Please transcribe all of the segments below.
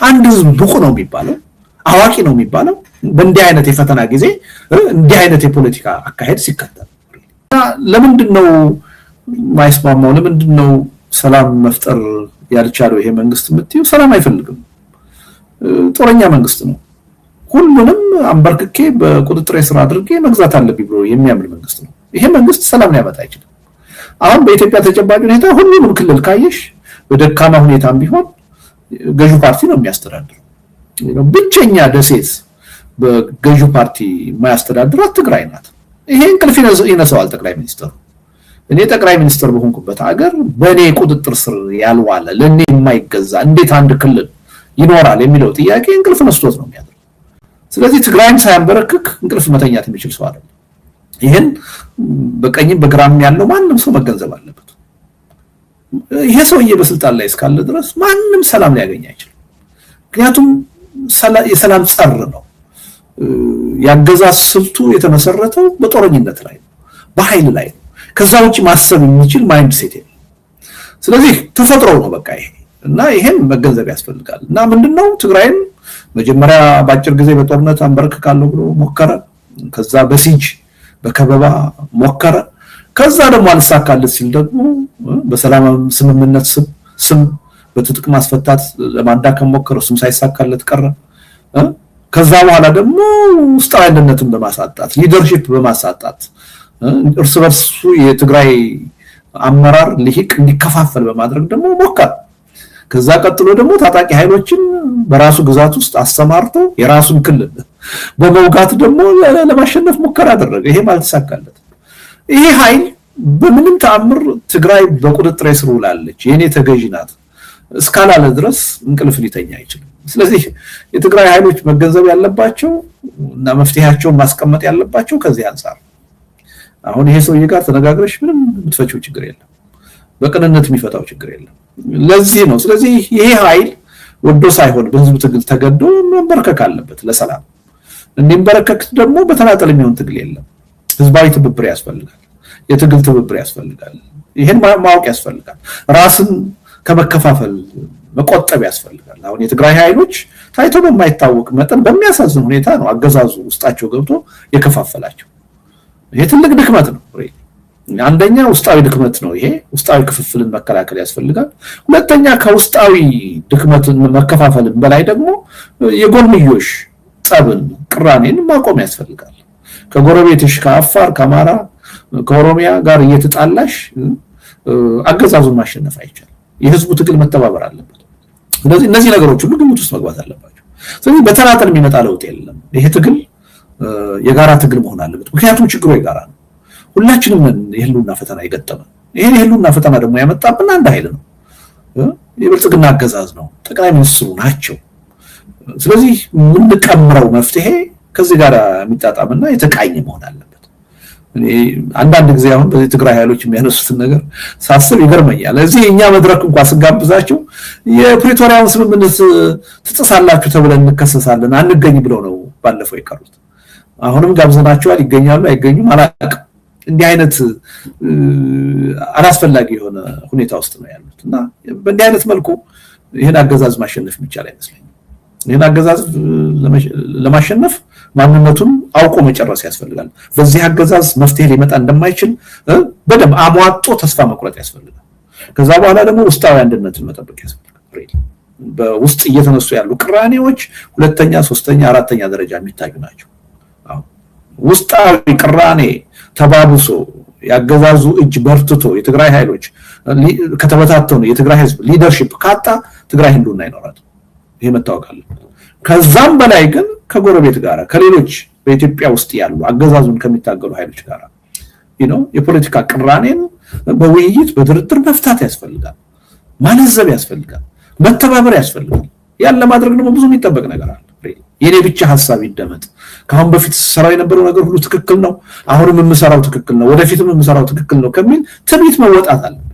አንድ ህዝብ ብቁ ነው የሚባለው አዋቂ ነው የሚባለው በእንዲህ አይነት የፈተና ጊዜ እንዲህ አይነት የፖለቲካ አካሄድ ሲከተል ለምንድነው ማይስማማው? ለምንድነው ሰላም መፍጠር ያልቻለው ይሄ መንግስት የምትይው? ሰላም አይፈልግም። ጦረኛ መንግስት ነው። ሁሉንም አንበርክኬ በቁጥጥር ስር አድርጌ መግዛት አለብኝ ብሎ የሚያምን መንግስት ነው። ይሄ መንግስት ሰላም ሊያመጣ አይችልም። አሁን በኢትዮጵያ ተጨባጭ ሁኔታ ሁሉንም ክልል ካየሽ በደካማ ሁኔታም ቢሆን ገዢው ፓርቲ ነው የሚያስተዳድረው። ብቸኛ ደሴት በገዢው ፓርቲ የማያስተዳድራት ትግራይ ናት። ይሄ እንቅልፍ ይነሳዋል ጠቅላይ ሚኒስትሩ። እኔ ጠቅላይ ሚኒስትር በሆንኩበት ሀገር በእኔ ቁጥጥር ስር ያልዋለ ለኔ የማይገዛ እንዴት አንድ ክልል ይኖራል የሚለው ጥያቄ እንቅልፍ ነስቶት ነው የሚያደርገው። ስለዚህ ትግራይን ሳያንበረክክ እንቅልፍ መተኛት የሚችል ሰው አይደለም። ይሄን በቀኝም በግራም ያለው ማንም ሰው መገንዘብ አለበት። ይሄ ሰውዬ በስልጣን ላይ እስካለ ድረስ ማንም ሰላም ሊያገኝ አይችልም። ምክንያቱም የሰላም ጸር ነው። ያገዛዝ ስልቱ የተመሰረተው በጦረኝነት ላይ ነው፣ በኃይል ላይ ነው። ከዛ ውጪ ማሰብ የሚችል ማይንድ ሴት የለም። ስለዚህ ተፈጥሮ ነው በቃ ይሄ እና ይሄን መገንዘብ ያስፈልጋል። እና ምንድነው ትግራይን መጀመሪያ በአጭር ጊዜ በጦርነት አንበርክካለሁ ብሎ ሞከረ። ከዛ በሲጅ በከበባ ሞከረ። ከዛ ደግሞ አልሳካለት ሲል ደግሞ በሰላም ስምምነት ስም በትጥቅ ማስፈታት ለማዳከም ሞከረ። እሱም ሳይሳካለት ቀረ። ከዛ በኋላ ደግሞ ውስጣዊ አንድነትን በማሳጣት ሊደርሺፕ በማሳጣት እርስ በርሱ የትግራይ አመራር ልሂቅ እንዲከፋፈል በማድረግ ደግሞ ሞከረ። ከዛ ቀጥሎ ደግሞ ታጣቂ ኃይሎችን በራሱ ግዛት ውስጥ አሰማርቶ የራሱን ክልል በመውጋት ደግሞ ለማሸነፍ ሙከራ አደረገ። ይሄ አልተሳካለት። ይሄ ኃይል በምንም ተአምር ትግራይ በቁጥጥር ስር ውላለች የኔ ተገዢ ናት እስካላለ ድረስ እንቅልፍ ሊተኛ አይችልም። ስለዚህ የትግራይ ኃይሎች መገንዘብ ያለባቸው እና መፍትሄያቸውን ማስቀመጥ ያለባቸው ከዚህ አንፃር አሁን ይሄ ሰውዬ ጋር ተነጋግረሽ ምንም የምትፈጪው ችግር የለም። በቅንነት የሚፈታው ችግር የለም። ለዚህ ነው። ስለዚህ ይሄ ኃይል ወዶ ሳይሆን በህዝብ ትግል ተገዶ መንበርከክ አለበት ለሰላም። እንዲንበረከክ ደግሞ በተናጠል የሚሆን ትግል የለም። ህዝባዊ ትብብር ያስፈልጋል። የትግል ትብብር ያስፈልጋል። ይሄን ማወቅ ያስፈልጋል። ራስን ከመከፋፈል መቆጠብ ያስፈልጋል። አሁን የትግራይ ኃይሎች ታይቶ በማይታወቅ መጠን በሚያሳዝን ሁኔታ ነው አገዛዙ ውስጣቸው ገብቶ የከፋፈላቸው። ይሄ ትልቅ ድክመት ነው። አንደኛ ውስጣዊ ድክመት ነው። ይሄ ውስጣዊ ክፍፍልን መከላከል ያስፈልጋል። ሁለተኛ ከውስጣዊ ድክመትን መከፋፈልን በላይ ደግሞ የጎንዮሽ ጸብን ቅራኔን ማቆም ያስፈልጋል። ከጎረቤትሽ ከአፋር ከአማራ ከኦሮሚያ ጋር እየተጣላሽ አገዛዙን ማሸነፍ አይቻልም። የህዝቡ ትግል መተባበር አለበት። ስለዚህ እነዚህ ነገሮች ሁሉ ግምት ውስጥ መግባት አለባቸው። ስለዚህ በተናጠል የሚመጣ ለውጥ የለም። ይሄ ትግል የጋራ ትግል መሆን አለበት። ምክንያቱም ችግሩ የጋራ ነው። ሁላችንም የህልውና ፈተና ይገጠመን። ይሄ የህልውና ፈተና ደግሞ ያመጣብን አንድ ኃይል ነው። የብልጽግና አገዛዝ ነው። ጠቅላይ ሚኒስትሩ ናቸው። ስለዚህ የምንቀምረው መፍትሄ ከዚህ ጋር የሚጣጣምና የተቃኘ መሆን አለበት። አንዳንድ ጊዜ አሁን በዚህ ትግራይ ኃይሎች የሚያነሱትን ነገር ሳስብ ይገርመኛል። እዚህ እኛ መድረክ እንኳን ስጋብዛቸው የፕሪቶሪያውን ስምምነት ትጥሳላችሁ ተብለን እንከሰሳለን አንገኝ ብለው ነው ባለፈው የቀሩት። አሁንም ጋብዘናቸዋል። ይገኛሉ አይገኙም አላውቅም። እንዲህ አይነት አላስፈላጊ የሆነ ሁኔታ ውስጥ ነው ያሉት እና በእንዲህ አይነት መልኩ ይሄን አገዛዝ ማሸነፍ የሚቻል አይመስለኝም። ይሄን አገዛዝ ለማሸነፍ ማንነቱን አውቆ መጨረስ ያስፈልጋል። በዚህ አገዛዝ መፍትሄ ሊመጣ እንደማይችል በደም አሟጦ ተስፋ መቁረጥ ያስፈልጋል። ከዛ በኋላ ደግሞ ውስጣዊ አንድነትን መጠበቅ ያስፈልጋል። በውስጥ እየተነሱ ያሉ ቅራኔዎች ሁለተኛ፣ ሶስተኛ፣ አራተኛ ደረጃ የሚታዩ ናቸው። ውስጣዊ ቅራኔ ተባብሶ ያገዛዙ እጅ በርትቶ የትግራይ ኃይሎች ከተበታተኑ የትግራይ ህዝብ ሊደርሺፕ ካጣ ትግራይ ህልውና አይኖራትም። ይሄ መታወቅ አለበት። ከዛም በላይ ግን ከጎረቤት ጋር ከሌሎች በኢትዮጵያ ውስጥ ያሉ አገዛዙን ከሚታገሉ ኃይሎች ጋር የፖለቲካ ቅራኔን በውይይት በድርድር መፍታት ያስፈልጋል። ማለዘብ ያስፈልጋል። መተባበር ያስፈልጋል። ያን ለማድረግ ደግሞ ብዙ የሚጠበቅ ነገር አለ። የኔ ብቻ ሐሳብ ይደመጥ፣ ካሁን በፊት ሰራው የነበረው ነገር ሁሉ ትክክል ነው፣ አሁንም የምሰራው ትክክል ነው፣ ወደፊትም የምሰራው ትክክል ነው ከሚል ትዕቢት መወጣት አለበት።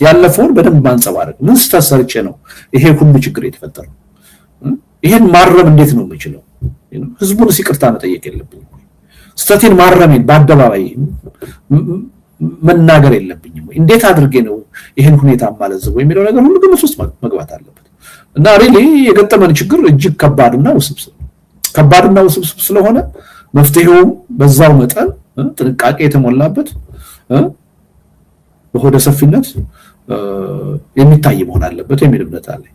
ያለፈውን በደንብ ማንጸባረቅ፣ ምን ስተሰርቼ ነው ይሄ ሁሉ ችግር የተፈጠረው? ይሄን ማረም እንዴት ነው የምችለው? ህዝቡን ይቅርታ መጠየቅ የለብኝም? ስተቴን ማረሜን በአደባባይ መናገር የለብኝም? እንዴት አድርጌ ነው ይሄን ሁኔታ ማለዘው የሚለው ነገር ሁሉ ግምት ውስጥ መግባት አለበት። እና ሪሊ የገጠመን ችግር እጅግ ከባድና ውስብስብ ስለሆነ መፍትሄው በዛው መጠን ጥንቃቄ የተሞላበት በሆደ ሰፊነት የሚታይ መሆን አለበት የሚል እምነት አለኝ።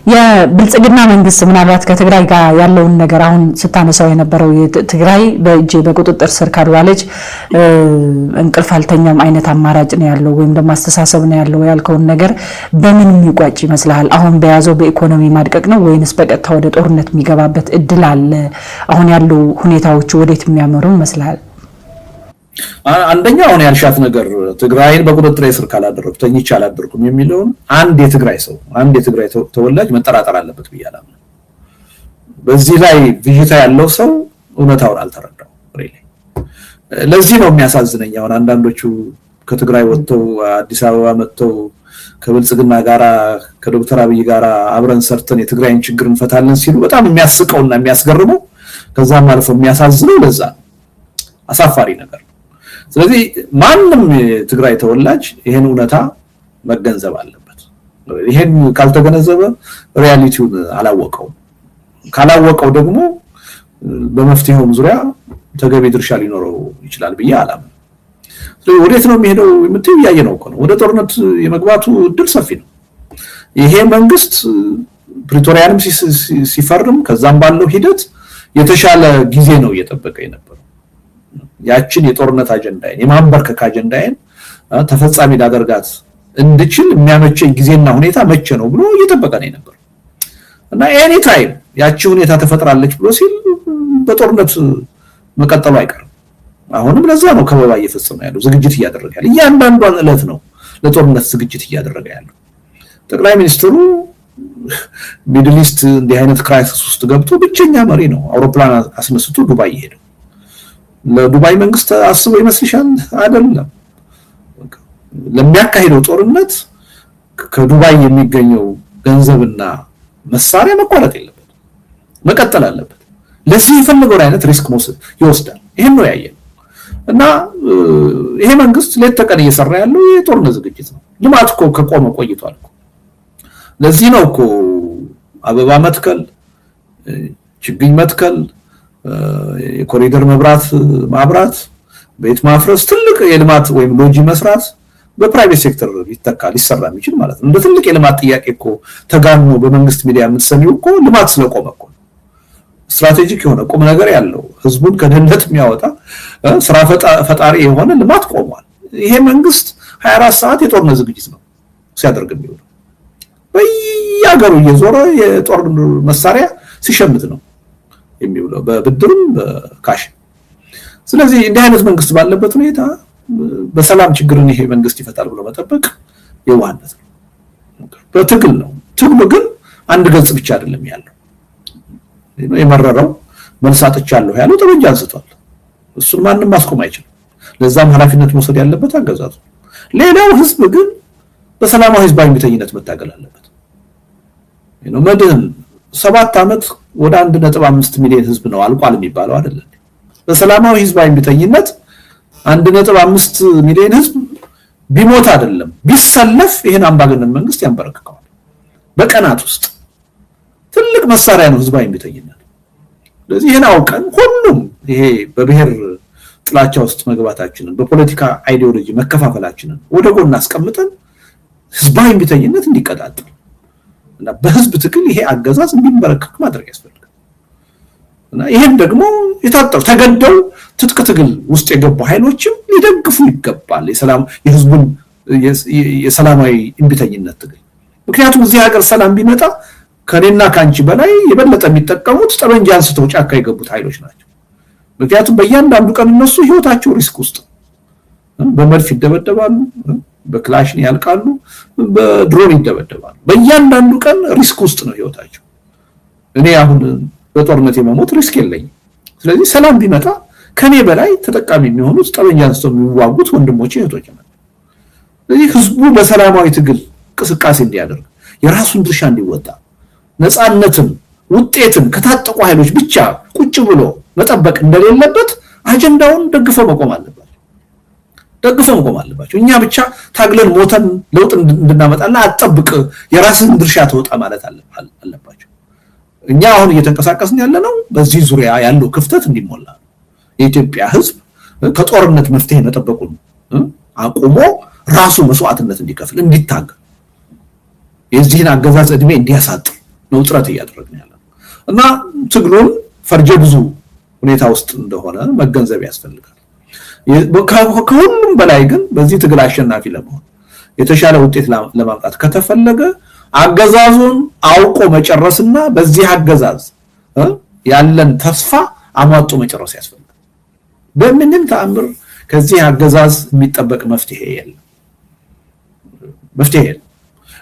የብልጽግና መንግስት ምናልባት ከትግራይ ጋር ያለውን ነገር አሁን ስታነሳው የነበረው ትግራይ በቁጥጥር ስር ካልዋለች እንቅልፍ አልተኛም አይነት አማራጭ ነው ያለው ወይም ደግሞ አስተሳሰብ ነው ያለው ያልከውን ነገር በምን የሚቋጭ ይመስልሃል? አሁን በያዘው በኢኮኖሚ ማድቀቅ ነው ወይንስ በቀጥታ ወደ ጦርነት የሚገባበት እድል አለ? አሁን ያለው ሁኔታዎች ወዴት የሚያመሩ ይመስልሃል? አንደኛ አሁን ያልሻት ነገር ትግራይን በቁጥጥር ስር ካላደረኩ ተኝቼ አላደርኩም የሚለውን አንድ የትግራይ ተወላጅ መጠራጠር አለበት ብያለሁ። በዚህ ላይ ብዥታ ያለው ሰው እውነታውን አልተረዳው። ለዚህ ነው የሚያሳዝነኝ። አሁን አንዳንዶቹ ከትግራይ ወጥተው አዲስ አበባ መጥተው ከብልጽግና ጋራ ከዶክተር አብይ ጋራ አብረን ሰርተን የትግራይን ችግር እንፈታለን ሲሉ በጣም የሚያስቀውና የሚያስገርመው ከዛም አልፎ የሚያሳዝነው ለዛ አሳፋሪ ነገር። ስለዚህ ማንም የትግራይ ተወላጅ ይሄን እውነታ መገንዘብ አለበት። ይሄን ካልተገነዘበ ሪያሊቲውን አላወቀው፣ ካላወቀው ደግሞ በመፍትሄው ዙሪያ ተገቢ ድርሻ ሊኖረው ይችላል ብዬ አላምንም። ስለዚህ ወዴት ነው የሚሄደው የምትይው ያየነው እኮ ነው። ወደ ጦርነት የመግባቱ እድል ሰፊ ነው። ይሄ መንግስት ፕሪቶሪያንም ሲፈርም ከዛም ባለው ሂደት የተሻለ ጊዜ ነው እየጠበቀ የነበረው። ያችን የጦርነት አጀንዳዬን የማንበርከክ አጀንዳዬን ተፈጻሚ ላደርጋት እንድችል የሚያመቸኝ ጊዜና ሁኔታ መቼ ነው ብሎ እየጠበቀ ነው የነበረው እና ኤኒ ታይም ያቺ ሁኔታ ተፈጥራለች ብሎ ሲል በጦርነት መቀጠሉ አይቀርም። አሁንም ለዛ ነው ከበባ እየፈጸመ ያለው ዝግጅት እያደረገ ያለው እያንዳንዷን ዕለት ነው ለጦርነት ዝግጅት እያደረገ ያለው። ጠቅላይ ሚኒስትሩ ሚድል ኢስት እንዲህ አይነት ክራይሲስ ውስጥ ገብቶ ብቸኛ መሪ ነው አውሮፕላን አስነስቶ ዱባይ ይሄዳል። ለዱባይ መንግስት አስበው ይመስልሻል? አይደለም። ለሚያካሂደው ጦርነት ከዱባይ የሚገኘው ገንዘብና መሳሪያ መቋረጥ የለበት፣ መቀጠል አለበት። ለዚህ የፈለገው አይነት ሪስክ ይወስዳል። ይሄን ነው ያየነው እና ይሄ መንግስት ሌት ተቀን እየሰራ ያለው የጦርነት ዝግጅት ነው። ልማት እኮ ከቆመ ቆይቷል እኮ። ለዚህ ነው እኮ አበባ መትከል፣ ችግኝ መትከል፣ የኮሪደር መብራት ማብራት፣ ቤት ማፍረስ፣ ትልቅ የልማት ወይም ሎጂ መስራት በፕራይቬት ሴክተር ሊሰራ የሚችል ማለት ነው። እንደ ትልቅ የልማት ጥያቄ እኮ ተጋኖ በመንግስት ሚዲያ የምትሰሚው እኮ ልማት ስለቆመ እኮ። ስትራቴጂክ የሆነ ቁም ነገር ያለው ህዝቡን ከድህነት የሚያወጣ ስራ ፈጣሪ የሆነ ልማት ቆሟል። ይሄ መንግስት 24 ሰዓት የጦርነት ዝግጅት ነው ሲያደርግ የሚውለው። በየሀገሩ እየዞረ የጦር መሳሪያ ሲሸምት ነው የሚውለው በብድርም በካሽ። ስለዚህ እንዲህ አይነት መንግስት ባለበት ሁኔታ በሰላም ችግርን ይሄ መንግስት ይፈታል ብሎ መጠበቅ የዋህነት ነው። በትግል ነው። ትግሉ ግን አንድ ገጽ ብቻ አይደለም ያለው። የመረረው መልሳጥቻለሁ ያለው ጠመንጃ አንስቷል። እሱን ማንም ማስቆም አይችልም። ለዛም ኃላፊነት መውሰድ ያለበት አገዛዙ። ሌላው ህዝብ ግን በሰላማዊ ህዝባዊ እምቢተኝነት መታገል አለበት። መድህን 7 ዓመት ወደ 1.5 ሚሊዮን ህዝብ ነው አልቋል የሚባለው አይደለም። በሰላማዊ ህዝባዊ እምቢተኝነት 1.5 ሚሊዮን ህዝብ ቢሞት አይደለም ቢሰለፍ ይሄን አምባገነን መንግስት ያንበረክከዋል። በቀናት ውስጥ ትልቅ መሳሪያ ነው ህዝባዊ እምቢተኝነት። ስለዚህ ይሄን አውቀን ሁሉም ይሄ በብሔር ጥላቻ ውስጥ መግባታችንን በፖለቲካ አይዲዮሎጂ መከፋፈላችንን ወደ ጎን አስቀምጠን ህዝባዊ እምቢተኝነት እንዲቀጣጠል እና በህዝብ ትግል ይሄ አገዛዝ እንዲንበረከክ ማድረግ ያስፈልጋል። እና ይሄን ደግሞ የታጠቁ ተገደው ትጥቅ ትግል ውስጥ የገቡ ኃይሎችም ሊደግፉ ይገባል የህዝቡን የሰላማዊ እምቢተኝነት ትግል። ምክንያቱም እዚህ ሀገር ሰላም ቢመጣ ከኔና ካንቺ በላይ የበለጠ የሚጠቀሙት ጠመንጃ አንስተው ጫካ የገቡት ኃይሎች ናቸው። ምክንያቱም በእያንዳንዱ ቀን እነሱ ህይወታቸው ሪስክ ውስጥ በመድፍ ይደበደባሉ፣ በክላሽን ያልቃሉ፣ በድሮን ይደበደባሉ። በእያንዳንዱ ቀን ሪስክ ውስጥ ነው ህይወታቸው። እኔ አሁን በጦርነት የመሞት ሪስክ የለኝም። ስለዚህ ሰላም ቢመጣ ከኔ በላይ ተጠቃሚ የሚሆኑት ጠመንጃ አንስተው የሚዋጉት ወንድሞቼ እህቶቼ ናቸው። ስለዚህ ህዝቡ በሰላማዊ ትግል እንቅስቃሴ እንዲያደርግ የራሱን ድርሻ እንዲወጣ ነፃነትን ውጤትን ከታጠቁ ኃይሎች ብቻ ቁጭ ብሎ መጠበቅ እንደሌለበት አጀንዳውን ደግፈው መቆም አለበት። ደግፈው መቆም አለባቸው። እኛ ብቻ ታግለን ሞተን ለውጥ እንድናመጣና አጠብቅ የራስን ድርሻ ተወጣ ማለት አለባቸው። እኛ አሁን እየተንቀሳቀስን ያለነው በዚህ ዙሪያ ያለው ክፍተት እንዲሞላ የኢትዮጵያ ሕዝብ ከጦርነት መፍትሄ መጠበቁን አቁሞ ራሱ መስዋዕትነት እንዲከፍል እንዲታገል የዚህን አገዛዝ እድሜ እንዲያሳጥር ነው ጥረት እያደረግን ያለነው እና ትግሉን ፈርጀ ብዙ ሁኔታ ውስጥ እንደሆነ መገንዘብ ያስፈልጋል። ከሁሉም በላይ ግን በዚህ ትግል አሸናፊ ለመሆን የተሻለ ውጤት ለማምጣት ከተፈለገ አገዛዙን አውቆ መጨረስና በዚህ አገዛዝ ያለን ተስፋ አሟጦ መጨረስ ያስፈልጋል። በምንም ተአምር ከዚህ አገዛዝ የሚጠበቅ መፍትሄ የለም።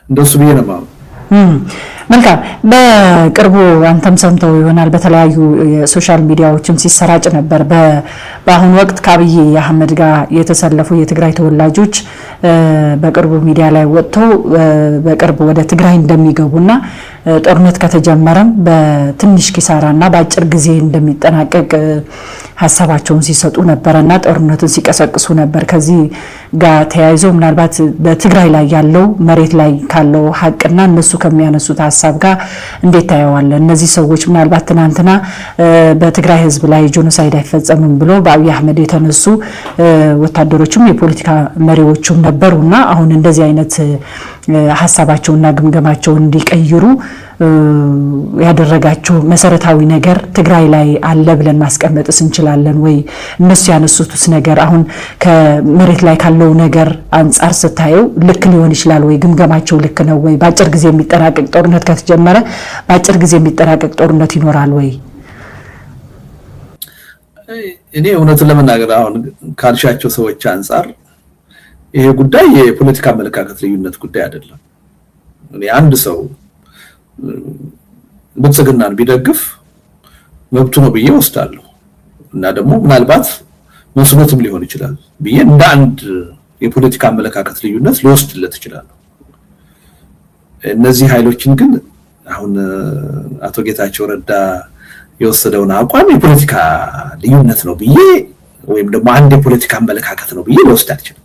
እንደሱ ብዬ ነው ማለት። መልካም። በቅርቡ አንተም ሰምተው ይሆናል በተለያዩ የሶሻል ሚዲያዎችም ሲሰራጭ ነበር። በአሁኑ ወቅት ከአብይ አህመድ ጋር የተሰለፉ የትግራይ ተወላጆች በቅርቡ ሚዲያ ላይ ወጥተው በቅርቡ ወደ ትግራይ እንደሚገቡና ጦርነት ከተጀመረም በትንሽ ኪሳራና በአጭር ጊዜ እንደሚጠናቀቅ ሀሳባቸውን ሲሰጡ ነበርና ጦርነቱን ሲቀሰቅሱ ነበር። ከዚህ ጋር ተያይዞ ምናልባት በትግራይ ላይ ያለው መሬት ላይ ካለው ሀቅና እነሱ ከሚያነሱት ሀሳብ ጋር እንዴት ታየዋለህ? እነዚህ ሰዎች ምናልባት ትናንትና በትግራይ ሕዝብ ላይ ጄኖሳይድ አይፈጸምም ብሎ በአብይ አህመድ የተነሱ ወታደሮችም የፖለቲካ መሪዎችም ነበሩና አሁን እንደዚህ አይነት ሀሳባቸውና ግምገማቸውን እንዲቀይሩ ያደረጋቸው መሰረታዊ ነገር ትግራይ ላይ አለ ብለን ማስቀመጥስ እንችላለን ወይ? እነሱ ያነሱትስ ነገር አሁን ከመሬት ላይ ካለው ነገር አንጻር ስታየው ልክ ሊሆን ይችላል ወይ? ግምገማቸው ልክ ነው ወይ? በአጭር ጊዜ የሚጠናቀቅ ጦርነት ከተጀመረ በአጭር ጊዜ የሚጠናቀቅ ጦርነት ይኖራል ወይ? እኔ እውነቱን ለመናገር አሁን ካልሻቸው ሰዎች አንጻር ይሄ ጉዳይ የፖለቲካ አመለካከት ልዩነት ጉዳይ አይደለም። እኔ አንድ ሰው ብልጽግናን ቢደግፍ መብቱ ነው ብዬ ወስዳለሁ እና ደግሞ ምናልባት መስሎትም ሊሆን ይችላል ብዬ እንደ አንድ የፖለቲካ አመለካከት ልዩነት ሊወስድለት ይችላል። እነዚህ ኃይሎችን ግን አሁን አቶ ጌታቸው ረዳ የወሰደውን አቋም የፖለቲካ ልዩነት ነው ብዬ ወይም ደግሞ አንድ የፖለቲካ አመለካከት ነው ብዬ ልወስድ አልችልም።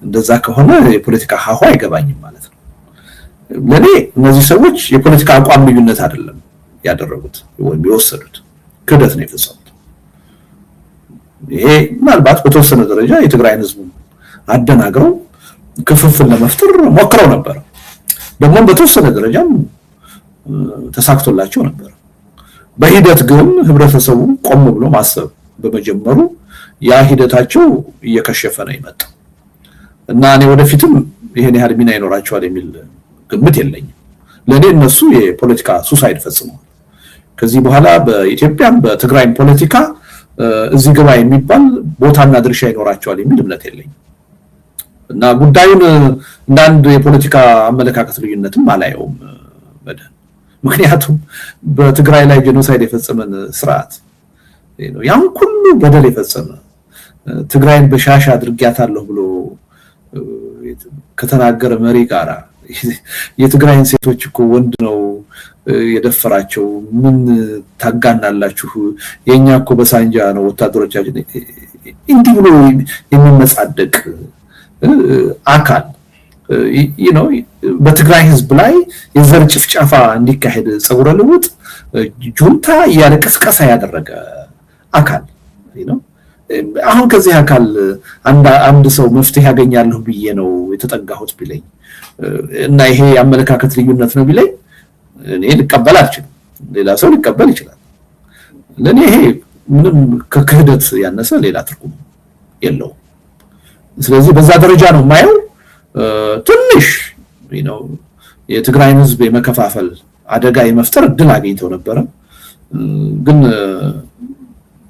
እንደዛ ከሆነ የፖለቲካ ሀሁ አይገባኝም ማለት ነው። ለኔ እነዚህ ሰዎች የፖለቲካ አቋም ልዩነት አይደለም ያደረጉት ወይም የወሰዱት ክህደት ነው የፈጸሙት። ይሄ ምናልባት በተወሰነ ደረጃ የትግራይን ሕዝብ አደናግረው ክፍፍል ለመፍጠር ሞክረው ነበር። ደግሞ በተወሰነ ደረጃም ተሳክቶላቸው ነበር። በሂደት ግን ህብረተሰቡ ቆም ብሎ ማሰብ በመጀመሩ ያ ሂደታቸው እየከሸፈ ነው የመጣው እና እኔ ወደፊትም ይሄን ያህል ሚና ይኖራቸዋል የሚል ግምት የለኝም። ለኔ እነሱ የፖለቲካ ሱሳይድ ፈጽመዋል። ከዚህ በኋላ በኢትዮጵያም በትግራይም ፖለቲካ እዚህ ግባ የሚባል ቦታና ድርሻ ይኖራቸዋል የሚል እምነት የለኝም እና ጉዳዩን እንደ አንድ የፖለቲካ አመለካከት ልዩነትም አላየውም። ምክንያቱም በትግራይ ላይ ጄኖሳይድ የፈጸመን ስርዓት ነው ያን ሁሉ በደል የፈጸመ ትግራይን በሻሻ አድርጊያታለሁ ብሎ ከተናገረ መሪ ጋራ የትግራይን ሴቶች እኮ ወንድ ነው የደፈራቸው ምን ታጋናላችሁ የኛ እኮ በሳንጃ ነው ወታደሮቻችን እንዲህ ብሎ የሚመጻደቅ አካል በትግራይ ሕዝብ ላይ የዘር ጭፍጨፋ እንዲካሄድ ጸጉረ ልውጥ ጁንታ ያለ ቅስቀሳ ያደረገ አካል ነው። አሁን ከዚህ አካል አንድ ሰው መፍትሄ ያገኛለሁ ብዬ ነው የተጠጋሁት ቢለኝ እና ይሄ አመለካከት ልዩነት ነው ቢለኝ እኔ ልቀበል አልችልም። ሌላ ሰው ሊቀበል ይችላል። ለኔ ይሄ ምንም ከክህደት ያነሰ ሌላ ትርጉም የለውም። ስለዚህ በዛ ደረጃ ነው ማየው። ትንሽ የትግራይን ሕዝብ የመከፋፈል አደጋ የመፍጠር እድል አግኝተው ነበረ፣ ግን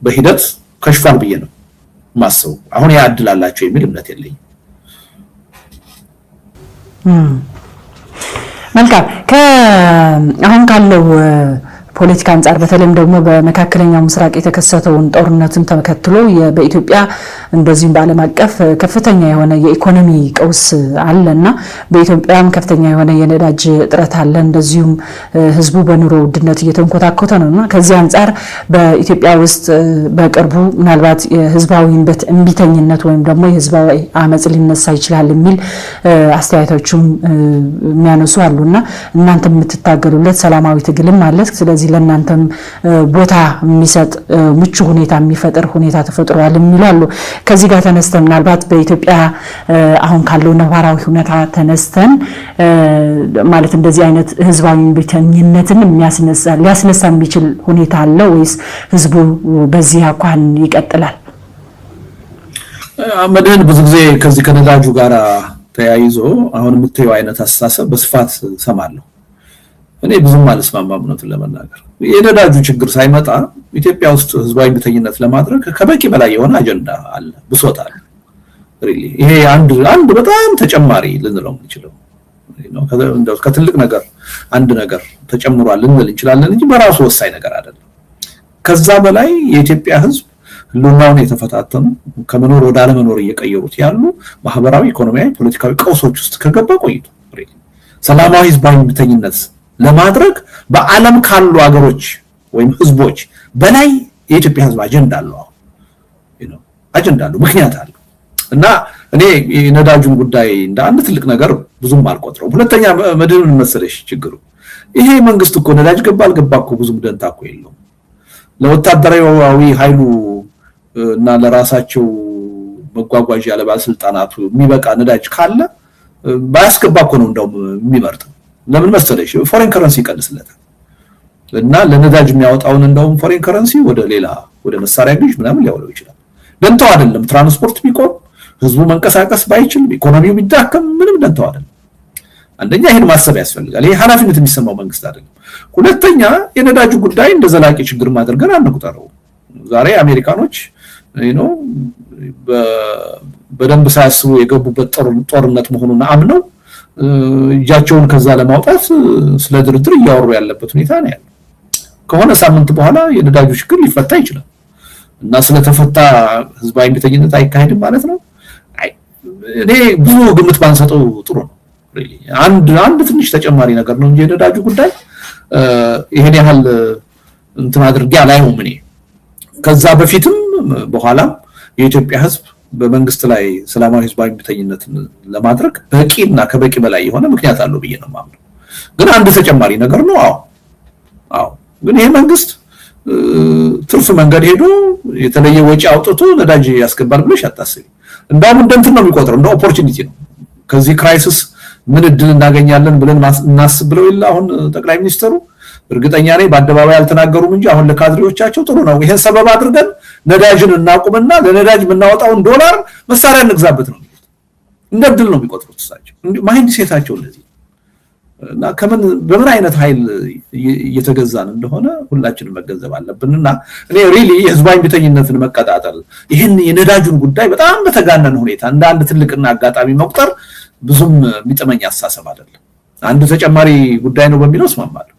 በሂደት ከሽፏል ብዬ ነው ማሰው። አሁን ያ እድል አላቸው የሚል እምነት የለኝም። መልካም። አሁን ካለው ፖለቲካ አንጻር በተለይም ደግሞ በመካከለኛው ምስራቅ የተከሰተውን ጦርነትን ተከትሎ በኢትዮጵያ እንደዚሁም በዓለም አቀፍ ከፍተኛ የሆነ የኢኮኖሚ ቀውስ አለና በኢትዮጵያም ከፍተኛ የሆነ የነዳጅ እጥረት አለ። እንደዚሁም ህዝቡ በኑሮ ውድነት እየተንኮታኮተ ነውና ከዚህ አንጻር በኢትዮጵያ ውስጥ በቅርቡ ምናልባት የህዝባዊ እምቢተኝነት ወይም ደግሞ የህዝባዊ አመጽ ሊነሳ ይችላል የሚል አስተያየቶችም የሚያነሱ አሉና እናንተ የምትታገሉለት ሰላማዊ ትግልም አለ። ስለዚህ ለእናንተም ቦታ የሚሰጥ ምቹ ሁኔታ የሚፈጥር ሁኔታ ተፈጥሯል የሚሉ አሉ። ከዚህ ጋር ተነስተን ምናልባት በኢትዮጵያ አሁን ካለው ነባራዊ ሁኔታ ተነስተን ማለት እንደዚህ አይነት ህዝባዊ እምቢተኝነትን ሊያስነሳ የሚችል ሁኔታ አለ ወይስ ህዝቡ በዚህ አኳን ይቀጥላል? መድህን ብዙ ጊዜ ከዚህ ከነዳጁ ጋር ተያይዞ አሁን የምትየው አይነት አስተሳሰብ በስፋት ሰማለሁ። እኔ ብዙም አልስማማም ነው ለመናገር። የነዳጁ ችግር ሳይመጣ ኢትዮጵያ ውስጥ ህዝባዊ እምቢተኝነት ለማድረግ ከበቂ በላይ የሆነ አጀንዳ አለ፣ ብሶት አለ። ሪሊ ይሄ አንድ በጣም ተጨማሪ ልንለው እንችላለን ነው ከትልቅ ነገር አንድ ነገር ተጨምሯል ልንል እንችላለን እንጂ በራሱ ወሳኝ ነገር አይደለም። ከዛ በላይ የኢትዮጵያ ህዝብ ህልውናውን የተፈታተኑ ከመኖር ወደ አለመኖር እየቀየሩት ያሉ ማህበራዊ፣ ኢኮኖሚያዊ፣ ፖለቲካዊ ቀውሶች ውስጥ ከገባ ቆይቶ ሰላማዊ ህዝባዊ እምቢተኝነት ለማድረግ በዓለም ካሉ አገሮች ወይም ህዝቦች በላይ የኢትዮጵያ ህዝብ አጀንዳ አለው አጀንዳ አለው፣ ምክንያት አለው። እና እኔ የነዳጁን ጉዳይ እንደ አንድ ትልቅ ነገር ብዙም አልቆጥረው። ሁለተኛ መድህን መሰለሽ ችግሩ ይሄ መንግስት እኮ ነዳጅ ገባ አልገባ እኮ ብዙም ደንታ እኮ የለውም። ለወታደራዊ ኃይሉ እና ለራሳቸው መጓጓዣ ለባለስልጣናቱ የሚበቃ ነዳጅ ካለ ባያስገባ እኮ ነው እንደውም የሚመርጠው። ለምን መሰለሽ ፎሬን ከረንሲ ይቀንስለታል እና ለነዳጅ የሚያወጣውን እንደውም ፎሬን ከረንሲ ወደ መሳሪያ ግዥ ምናምን ሊያውለው ይችላል። ደንታው አይደለም ትራንስፖርት ቢቆም ህዝቡ መንቀሳቀስ ባይችል ኢኮኖሚው ቢዳከም ምንም ደንታው አይደለም። አንደኛ ይሄን ማሰብ ያስፈልጋል። ይሄ ኃላፊነት የሚሰማው መንግስት አይደለም። ሁለተኛ የነዳጁ ጉዳይ እንደ ዘላቂ ችግር ማድረግን አንቁጠረው። ዛሬ አሜሪካኖች በደንብ ሳያስቡ የገቡበት ጦርነት መሆኑን አምነው እጃቸውን ከዛ ለማውጣት ስለ ድርድር እያወሩ ያለበት ሁኔታ ነው ያለው። ከሆነ ሳምንት በኋላ የነዳጁ ችግር ሊፈታ ይችላል እና ስለተፈታ ህዝባዊ እምቢተኝነት አይካሄድም ማለት ነው። እኔ ብዙ ግምት ባንሰጠው ጥሩ ነው። አንድ ትንሽ ተጨማሪ ነገር ነው እንጂ የነዳጁ ጉዳይ ይሄን ያህል እንትን አድርጌ አላየውም እኔ። ከዛ በፊትም በኋላም የኢትዮጵያ ህዝብ በመንግስት ላይ ሰላማዊ ህዝባዊ እምቢተኝነትን ለማድረግ በቂና ከበቂ በላይ የሆነ ምክንያት አለው ብዬ ነው የማምነው። ግን አንድ ተጨማሪ ነገር ነው። አዎ ግን ይሄ መንግስት ትርፍ መንገድ ሄዶ የተለየ ወጪ አውጥቶ ነዳጅ ያስገባል ብለሽ አታስቢ። እንደውም እንትን ነው የሚቆጥረው፣ እንደ ኦፖርቹኒቲ ነው። ከዚህ ክራይሲስ ምን እድል እናገኛለን ብለን እናስብ ብለው ይላ አሁን ጠቅላይ ሚኒስትሩ እርግጠኛ ነኝ በአደባባይ አልተናገሩም እንጂ አሁን ለካድሬዎቻቸው ጥሩ ነው ይሄን ሰበብ አድርገን ነዳጅን እናቁምና ለነዳጅ የምናወጣውን ዶላር መሳሪያ እንግዛበት ነው የሚሉት። እንደ እድል ነው የሚቆጥሩት እሳቸው። ማይንድ ሴታቸው እንደዚህ እና በምን አይነት ኃይል እየተገዛን እንደሆነ ሁላችንም መገንዘብ አለብንና እኔ ሪሊ የህዝባዊ እምቢተኝነትን መቀጣጠል ይሄን የነዳጁን ጉዳይ በጣም በተጋነነ ሁኔታ እንደ አንድ ትልቅና አጋጣሚ መቁጠር ብዙም የሚጠመኝ አስተሳሰብ አይደለም። አንድ ተጨማሪ ጉዳይ ነው በሚለው እስማማለሁ።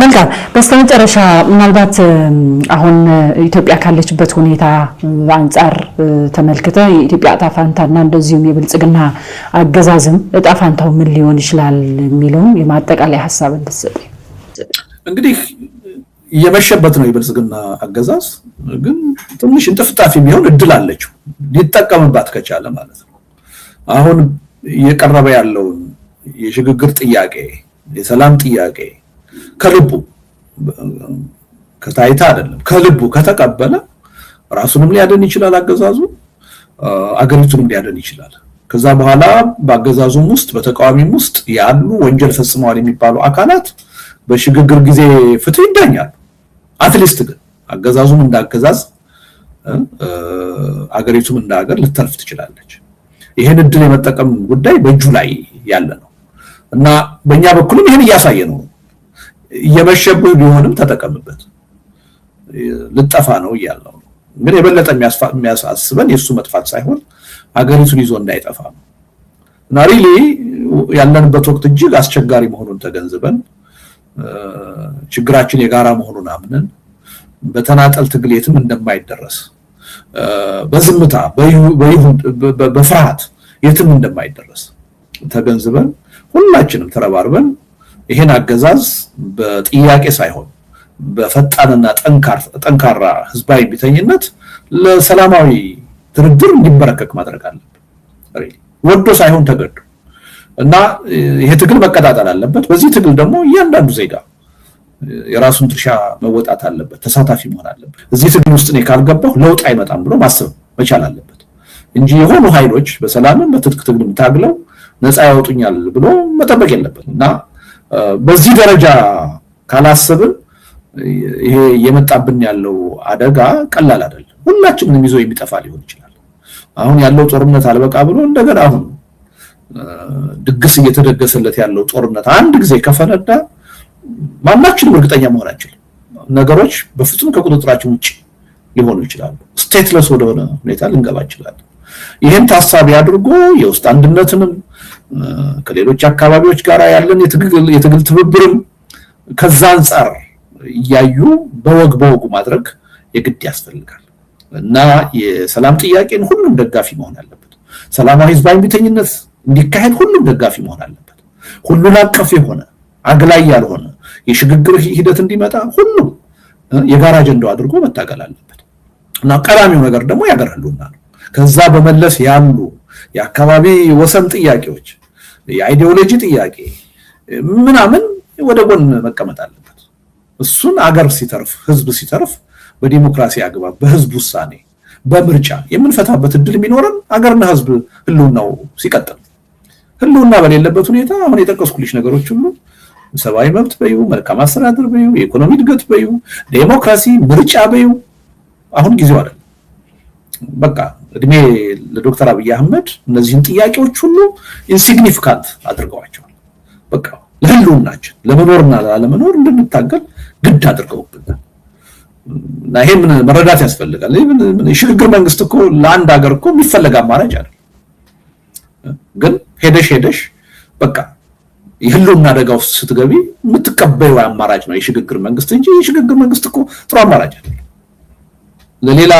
መልካም። በስተመጨረሻ ምናልባት አሁን ኢትዮጵያ ካለችበት ሁኔታ አንፃር ተመልክተ የኢትዮጵያ ዕጣ ፈንታና እንደዚሁም የብልጽግና አገዛዝም ዕጣ ፈንታው ምን ሊሆን ይችላል የሚለውን የማጠቃለያ ሐሳብ እንድትሰጥ። እንግዲህ እየመሸበት ነው የብልጽግና አገዛዝ፣ ግን ትንሽ እንጥፍጣፊ ቢሆን እድል አለችው ሊጠቀምባት ከቻለ ማለት ነው። አሁን እየቀረበ ያለውን የሽግግር ጥያቄ የሰላም ጥያቄ ከልቡ ከታይታ አይደለም ከልቡ ከተቀበለ ራሱንም ሊያደን ይችላል አገዛዙ፣ አገሪቱንም ሊያደን ይችላል። ከዛ በኋላ በአገዛዙም ውስጥ በተቃዋሚም ውስጥ ያሉ ወንጀል ፈጽመዋል የሚባሉ አካላት በሽግግር ጊዜ ፍትህ ይዳኛሉ። አትሊስት ግን አገዛዙም እንዳገዛዝ አገሪቱም እንዳገር ልትተርፍ ትችላለች። ይሄን እድል የመጠቀም ጉዳይ በእጁ ላይ ያለ ነው እና በእኛ በኩልም ይሄን እያሳየ ነው። እየመሸብህ ቢሆንም ተጠቀምበት፣ ልጠፋ ነው እያልነው ነው። እንግዲህ የበለጠ የሚያሳስበን የእሱ መጥፋት ሳይሆን አገሪቱን ይዞ እንዳይጠፋ ነው እና ሪሊ ያለንበት ወቅት እጅግ አስቸጋሪ መሆኑን ተገንዝበን ችግራችን የጋራ መሆኑን አምነን በተናጠል ትግል የትም እንደማይደረስ በዝምታ በፍርሃት የትም እንደማይደረስ ተገንዝበን ሁላችንም ተረባርበን ይሄን አገዛዝ በጥያቄ ሳይሆን በፈጣንና ጠንካራ ህዝባዊ ቢተኝነት ለሰላማዊ ድርድር እንዲበረከክ ማድረግ አለበት ወዶ ሳይሆን ተገዶ እና ይሄ ትግል መቀጣጠል አለበት በዚህ ትግል ደግሞ እያንዳንዱ ዜጋ የራሱን ድርሻ መወጣት አለበት ተሳታፊ መሆን አለበት እዚህ ትግል ውስጥ ነው ካልገባው ለውጥ አይመጣም ብሎ ማሰብ መቻል አለበት እንጂ የሆኑ ኃይሎች በሰላም በትጥቅ ትግል ታግለው ነፃ ያወጡኛል ብሎ መጠበቅ የለበት እና በዚህ ደረጃ ካላሰብን ይሄ የመጣብን ያለው አደጋ ቀላል አይደለም ሁላችንም ይዞ የሚጠፋ ሊሆን ይችላል አሁን ያለው ጦርነት አልበቃ ብሎ እንደገና አሁን ድግስ እየተደገሰለት ያለው ጦርነት አንድ ጊዜ ከፈነዳ ማናችንም እርግጠኛ መሆን አንችልም ነገሮች በፍጹም ከቁጥጥራችን ውጪ ሊሆኑ ይችላሉ ስቴትለስ ወደሆነ ሁኔታ ልንገባ ይችላል ይሄን ታሳቢ አድርጎ የውስጥ አንድነትንም ከሌሎች አካባቢዎች ጋር ያለን የትግል ትብብርም ከዛ አንፃር ያዩ በወጉ ማድረግ የግድ ያስፈልጋል እና የሰላም ጥያቄን ሁሉም ደጋፊ መሆን አለበት ሰላማዊ ህዝባዊ ቢተኝነት እንዲካሄድ ሁሉም ደጋፊ መሆን አለበት ሁሉን አቀፍ የሆነ አግላይ ያልሆነ የሽግግር ሂደት እንዲመጣ ሁሉም የጋራ አጀንዳው አድርጎ መታገል አለበት እና ቀዳሚው ነገር ደግሞ ያገራሉና ነው ከዛ በመለስ ያሉ የአካባቢ ወሰን ጥያቄዎች የአይዲዮሎጂ ጥያቄ ምናምን ወደ ጎን መቀመጥ አለበት እሱን አገር ሲተርፍ ህዝብ ሲተርፍ በዲሞክራሲ አግባብ በህዝብ ውሳኔ በምርጫ የምንፈታበት እድል ቢኖርም አገርና ህዝብ ህልውናው ሲቀጥል ህልውና በሌለበት ሁኔታ አሁን የጠቀስኩልሽ ነገሮች ሁሉ ሰብአዊ መብት በዩ መልካም አስተዳደር በዩ የኢኮኖሚ እድገት በዩ ዴሞክራሲ ምርጫ በዩ አሁን ጊዜው አይደለም በቃ እድሜ ለዶክተር አብይ አህመድ እነዚህን ጥያቄዎች ሁሉ ኢንሲግኒፊካንት አድርገዋቸዋል በቃ ለህልውናችን ለመኖርና ለመኖር እንድንታገል ግድ አድርገውብናል እና ይሄን መረዳት ያስፈልጋል የሽግግር መንግስት እኮ ለአንድ ሀገር እኮ የሚፈለግ አማራጭ አይደል ግን ሄደሽ በቃ የህልውና አደጋ ውስጥ ስትገቢ የምትቀበዩ አማራጭ ነው የሽግግር መንግስት እንጂ የሽግግር መንግስት እኮ ጥሩ አማራጭ አይደል ለሌላ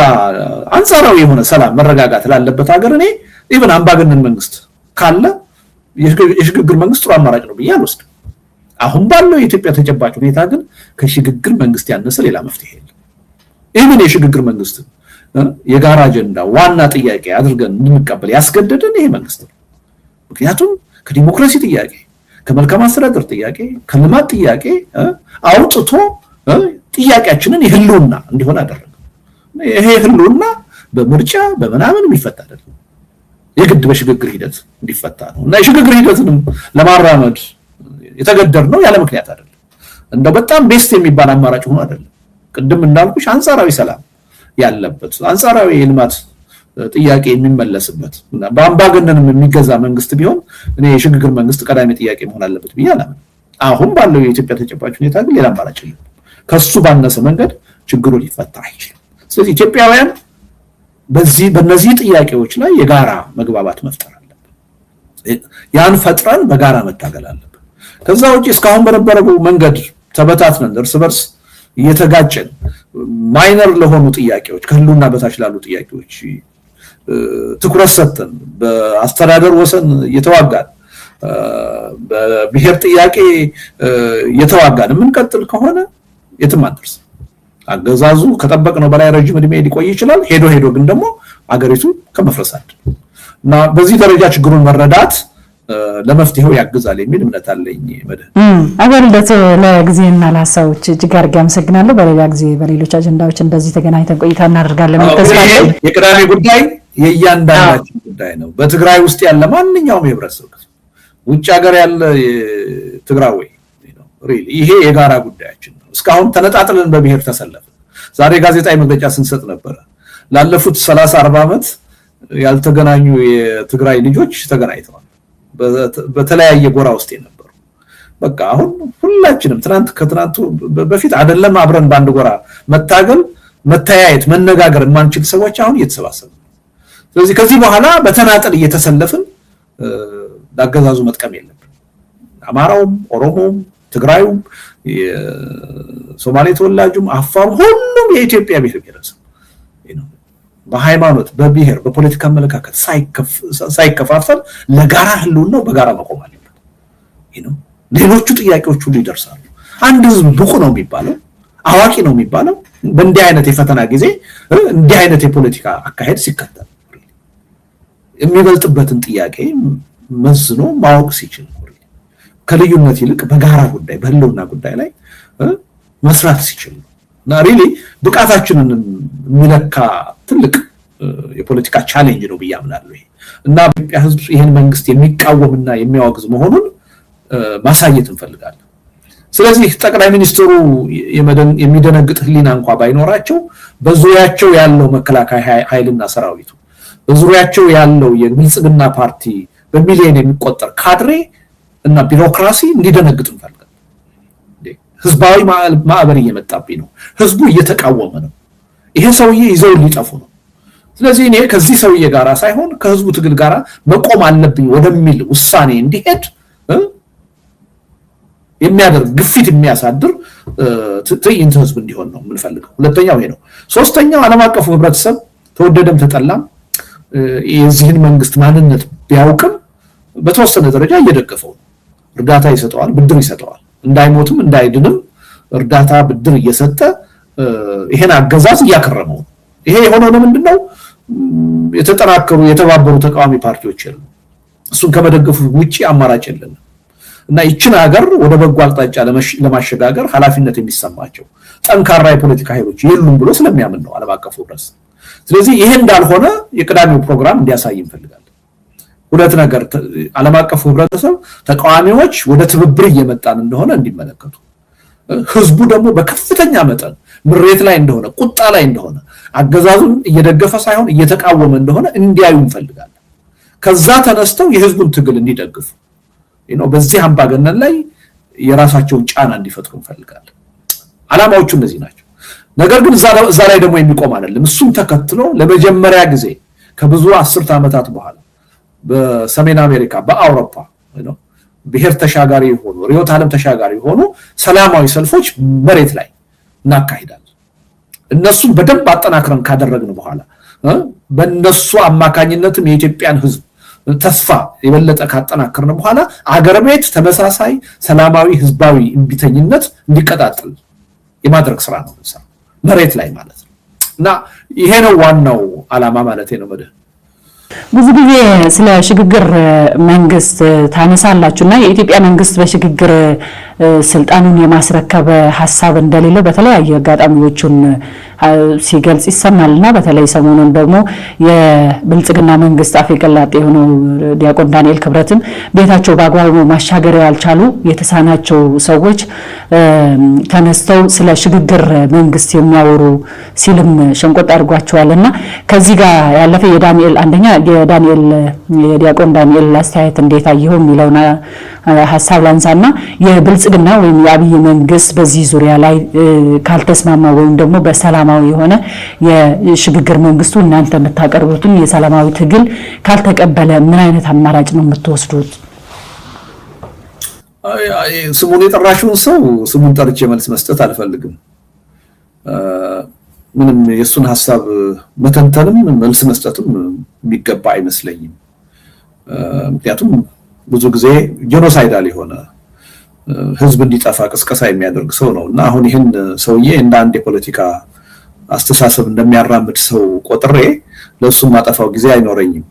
አንጻራዊ የሆነ ሰላም መረጋጋት ላለበት ሀገር እኔ ኢቭን አምባገነን መንግስት ካለ የሽግግር መንግስት ጥሩ አማራጭ ነው ብዬ አልወስድም አሁን ባለው የኢትዮጵያ ተጨባጭ ሁኔታ ግን ከሽግግር መንግስት ያነሰ ሌላ መፍትሄ የለም ኢቭን የሽግግር መንግስት የጋራ አጀንዳ ዋና ጥያቄ አድርገን እንድንቀበል ያስገደደን ይሄ መንግስት ነው ምክንያቱም ከዲሞክራሲ ጥያቄ ከመልካም አስተዳደር ጥያቄ ከልማት ጥያቄ አውጥቶ ጥያቄያችንን የህልውና እንዲሆን አደረገ ይሄ ህልውና በምርጫ በመናምን የሚፈታ አይደለም የግድ በሽግግር ሂደት እንዲፈታ ነው እና የሽግግር ሂደትንም ለማራመድ የተገደድነው ያለ ምክንያት አይደለም እንደው በጣም ቤስት የሚባል አማራጭ ሆኖ አይደለም ቅድም እንዳልኩሽ አንጻራዊ ሰላም ያለበት አንጻራዊ የልማት ጥያቄ የሚመለስበት እና በአምባገነንም የሚገዛ መንግስት ቢሆን እኔ የሽግግር መንግስት ቀዳሚ ጥያቄ መሆን አለበት ብያለሁ አሁን ባለው የኢትዮጵያ ተጨባጭ ሁኔታ ግን ሌላ አማራጭ የለም ከሱ ባነሰ መንገድ ችግሩ ሊፈታ አይችልም ስለዚህ ኢትዮጵያውያን በእነዚህ ጥያቄዎች ላይ የጋራ መግባባት መፍጠር አለበት ያን ፈጥረን በጋራ መታገል አለበት ከዛ ውጪ እስካሁን በነበረው መንገድ ተበታትነን እርስ በርስ እየተጋጨን ማይነር ለሆኑ ጥያቄዎች ከህልውና በታች ላሉ ጥያቄዎች ትኩረት ሰጥተን በአስተዳደር ወሰን እየተዋጋን በብሔር ጥያቄ እየተዋጋን የምንቀጥል ከሆነ የትም አንደርስ አገዛዙ ከጠበቅነው በላይ ረጅም እድሜ ሊቆይ ይችላል ሄዶ ግን ደግሞ አገሪቱ ከመፍረስ አይደል እና በዚህ ደረጃ ችግሩን መረዳት ለመፍትሄው ያግዛል የሚል እምነት አለኝ አበልደት ለጊዜና ለሐሳቦች እጅግ አድርጌ አመሰግናለሁ በሌላ ጊዜ በሌሎች አጀንዳዎች እንደዚህ ተገናኝተን ቆይታ እናደርጋለን ተስፋለኝ የቅዳሜ ጉዳይ የእያንዳንዳችን ጉዳይ ነው በትግራይ ውስጥ ያለ ማንኛውም የህብረተሰብ ውጭ ሀገር ያለ ትግራዊ ነው ሪሊ ይሄ የጋራ ጉዳያችን ነው እስካሁን ተነጣጥለን በብሔር ተሰለፈን ዛሬ ጋዜጣዊ መግለጫ ስንሰጥ ነበር ላለፉት 30-40 ዓመት ያልተገናኙ የትግራይ ልጆች ተገናኝተዋል በተለያየ ጎራ ውስጥ የነበሩ በቃ አሁን ሁላችንም ከትናንቱ በፊት አይደለም አብረን ባንድ ጎራ መታገል መተያየት መነጋገር ማንችል ሰዎች አሁን እየተሰባሰቡ ስለዚህ ከዚህ በኋላ በተናጠል እየተሰለፍን ዳገዛዙ መጥቀም የለብን አማራውም ኦሮሞም ትግራዩም የሶማሌ ተወላጁም አፋር ሁሉም የኢትዮጵያ ብሔረሰብ በሃይማኖት በብሔር በፖለቲካ አመለካከት ሳይከፋፈል ለጋራ ህልውናው በጋራ መቆም አለበት። ሌሎቹ ጥያቄዎች ሁሉ ይደርሳሉ። አንድ ህዝብ ብቁ ነው የሚባለው አዋቂ ነው የሚባለው በእንዲህ አይነት የፈተና ጊዜ እንዲህ አይነት የፖለቲካ አካሄድ ሲከተል የሚበልጥበትን ጥያቄ መዝኖ ማወቅ ሲችል ከልዩነት ይልቅ በጋራ ጉዳይ በህልውና ጉዳይ ላይ መስራት ሲችል እና ሪሊ ብቃታችንን የሚለካ ትልቅ የፖለቲካ ቻሌንጅ ነው ብዬ አምናለሁ። እና ኢትዮጵያ ህዝብ ይሄን መንግስት የሚቃወምና የሚያወግዝ መሆኑን ማሳየት እንፈልጋለን። ስለዚህ ጠቅላይ ሚኒስትሩ የሚደነግጥ ህሊና እንኳን ባይኖራቸው በዙሪያቸው ያለው መከላከያ ኃይልና ሰራዊቱ በዙሪያቸው ያለው የብልጽግና ፓርቲ በሚሊዮን የሚቆጠር ካድሬ እና ቢሮክራሲ እንዲደነግጥ እንፈልጋለን። ህዝባዊ ማዕበል እየመጣብኝ ነው፣ ህዝቡ እየተቃወመ ነው፣ ይሄ ሰውዬ ይዘው ሊጠፉ ነው። ስለዚህ እኔ ከዚህ ሰውዬ ጋራ ሳይሆን ከህዝቡ ትግል ጋራ መቆም አለብኝ ወደሚል ውሳኔ እንዲሄድ የሚያደርግ ግፊት የሚያሳድር ትዕይንተ ህዝብ እንዲሆን ነው የምንፈልገው። ሁለተኛው ይሄ ነው። ሶስተኛው ዓለም አቀፉ ህብረተሰብ ተወደደም ተጠላም የዚህን መንግስት ማንነት ቢያውቅም በተወሰነ ደረጃ እየደገፈው ነው። እርዳታ ይሰጠዋል፣ ብድር ይሰጠዋል። እንዳይሞትም እንዳይድንም እርዳታ ብድር እየሰጠ ይሄን አገዛዝ እያከረመው ነው። ይሄ የሆነው ለምንድነው? የተጠናከሩ የተባበሩ ተቃዋሚ ፓርቲዎች የሉ። እሱን ከመደገፉ ውጪ አማራጭ የለም። እና ይችን ሀገር ወደ በጎ አቅጣጫ ለማሸጋገር ኃላፊነት የሚሰማቸው ጠንካራ የፖለቲካ ኃይሎች የሉም ብሎ ስለሚያምን ነው ዓለም አቀፉ ህብረተሰብ። ስለዚህ ይሄ እንዳልሆነ የቅዳሜው ፕሮግራም እንዲያሳይ እንፈልጋለን። ሁለት ነገር ዓለም አቀፉ ህብረተሰብ ተቃዋሚዎች ወደ ትብብር እየመጣን እንደሆነ እንዲመለከቱ፣ ህዝቡ ደግሞ በከፍተኛ መጠን ምሬት ላይ እንደሆነ ቁጣ ላይ እንደሆነ አገዛዙን እየደገፈ ሳይሆን እየተቃወመ እንደሆነ እንዲያዩ እንፈልጋለን። ከዛ ተነስተው የህዝቡን ትግል እንዲደግፉ በዚህ አምባገነን ላይ የራሳቸውን ጫና እንዲፈጥሩ እንፈልጋለን። ዓላማዎቹ እነዚህ ናቸው። ነገር ግን እዛ ላይ ደግሞ የሚቆም አይደለም። እሱም ተከትሎ ለመጀመሪያ ጊዜ ከብዙ አስርት ዓመታት በኋላ በሰሜን አሜሪካ በአውሮፓ ብሔር ተሻጋሪ የሆኑ ርዕዮተ ዓለም ተሻጋሪ የሆኑ ሰላማዊ ሰልፎች መሬት ላይ እናካሂዳለን። እነሱን በደንብ አጠናክረን ካደረግን በኋላ በእነሱ አማካኝነትም የኢትዮጵያን ህዝብ ተስፋ የበለጠ ካጠናከርን በኋላ አገር ቤት ተመሳሳይ ሰላማዊ ህዝባዊ እንቢተኝነት እንዲቀጣጠል የማድረግ ስራ ነው መሬት ላይ ማለት ነው። እና ይሄ ነው ዋናው ዓላማ ማለት ነው። ብዙ ጊዜ ስለ ሽግግር መንግስት ታነሳላችሁና የኢትዮጵያ መንግስት በሽግግር ስልጣኑን የማስረከብ ሐሳብ እንደሌለው በተለያየ አጋጣሚዎችን ሲገልጽ ይሰማልና በተለይ ሰሞኑን ደግሞ የብልጽግና መንግስት አፈቀላጤ የሆነው ዲያቆን ዳንኤል ክብረትም ቤታቸው በአግባቡ ማሻገር ያልቻሉ የተሳናቸው ሰዎች ተነስተው ስለ ሽግግር መንግስት የሚያወሩ ሲልም ሸንቆጥ አድርጓቸዋልና ከዚህ ጋር ያለፈ የዳንኤል አንደኛ የዲያቆን ዳንኤል አስተያየት እንዴት አየው የሚለውና ሐሳብ ላንሳና የብልጽግና ወይም የአብይ መንግስት በዚህ ዙሪያ ላይ ካልተስማማ ወይም ደግሞ በሰላማዊ የሆነ የሽግግር መንግስቱ እናንተ የምታቀርቡትን የሰላማዊ ትግል ካልተቀበለ ምን አይነት አማራጭ ነው የምትወስዱት? ስሙን የጠራሽውን ሰው ስሙን ጠርቼ መልስ መስጠት አልፈልግም። ምንም የሱን ሐሳብ መተንተንም መልስ መስጠትም የሚገባ አይመስለኝም። ምክንያቱም ብዙ ጊዜ ጄኖሳይዳል የሆነ ህዝብ እንዲጠፋ ቅስቀሳ የሚያደርግ ሰው ነውና አሁን ይሄን ሰውዬ እንደ አንድ የፖለቲካ አስተሳሰብ እንደሚያራምድ ሰው ቆጥሬ ለሱ ማጠፋው ጊዜ አይኖረኝም።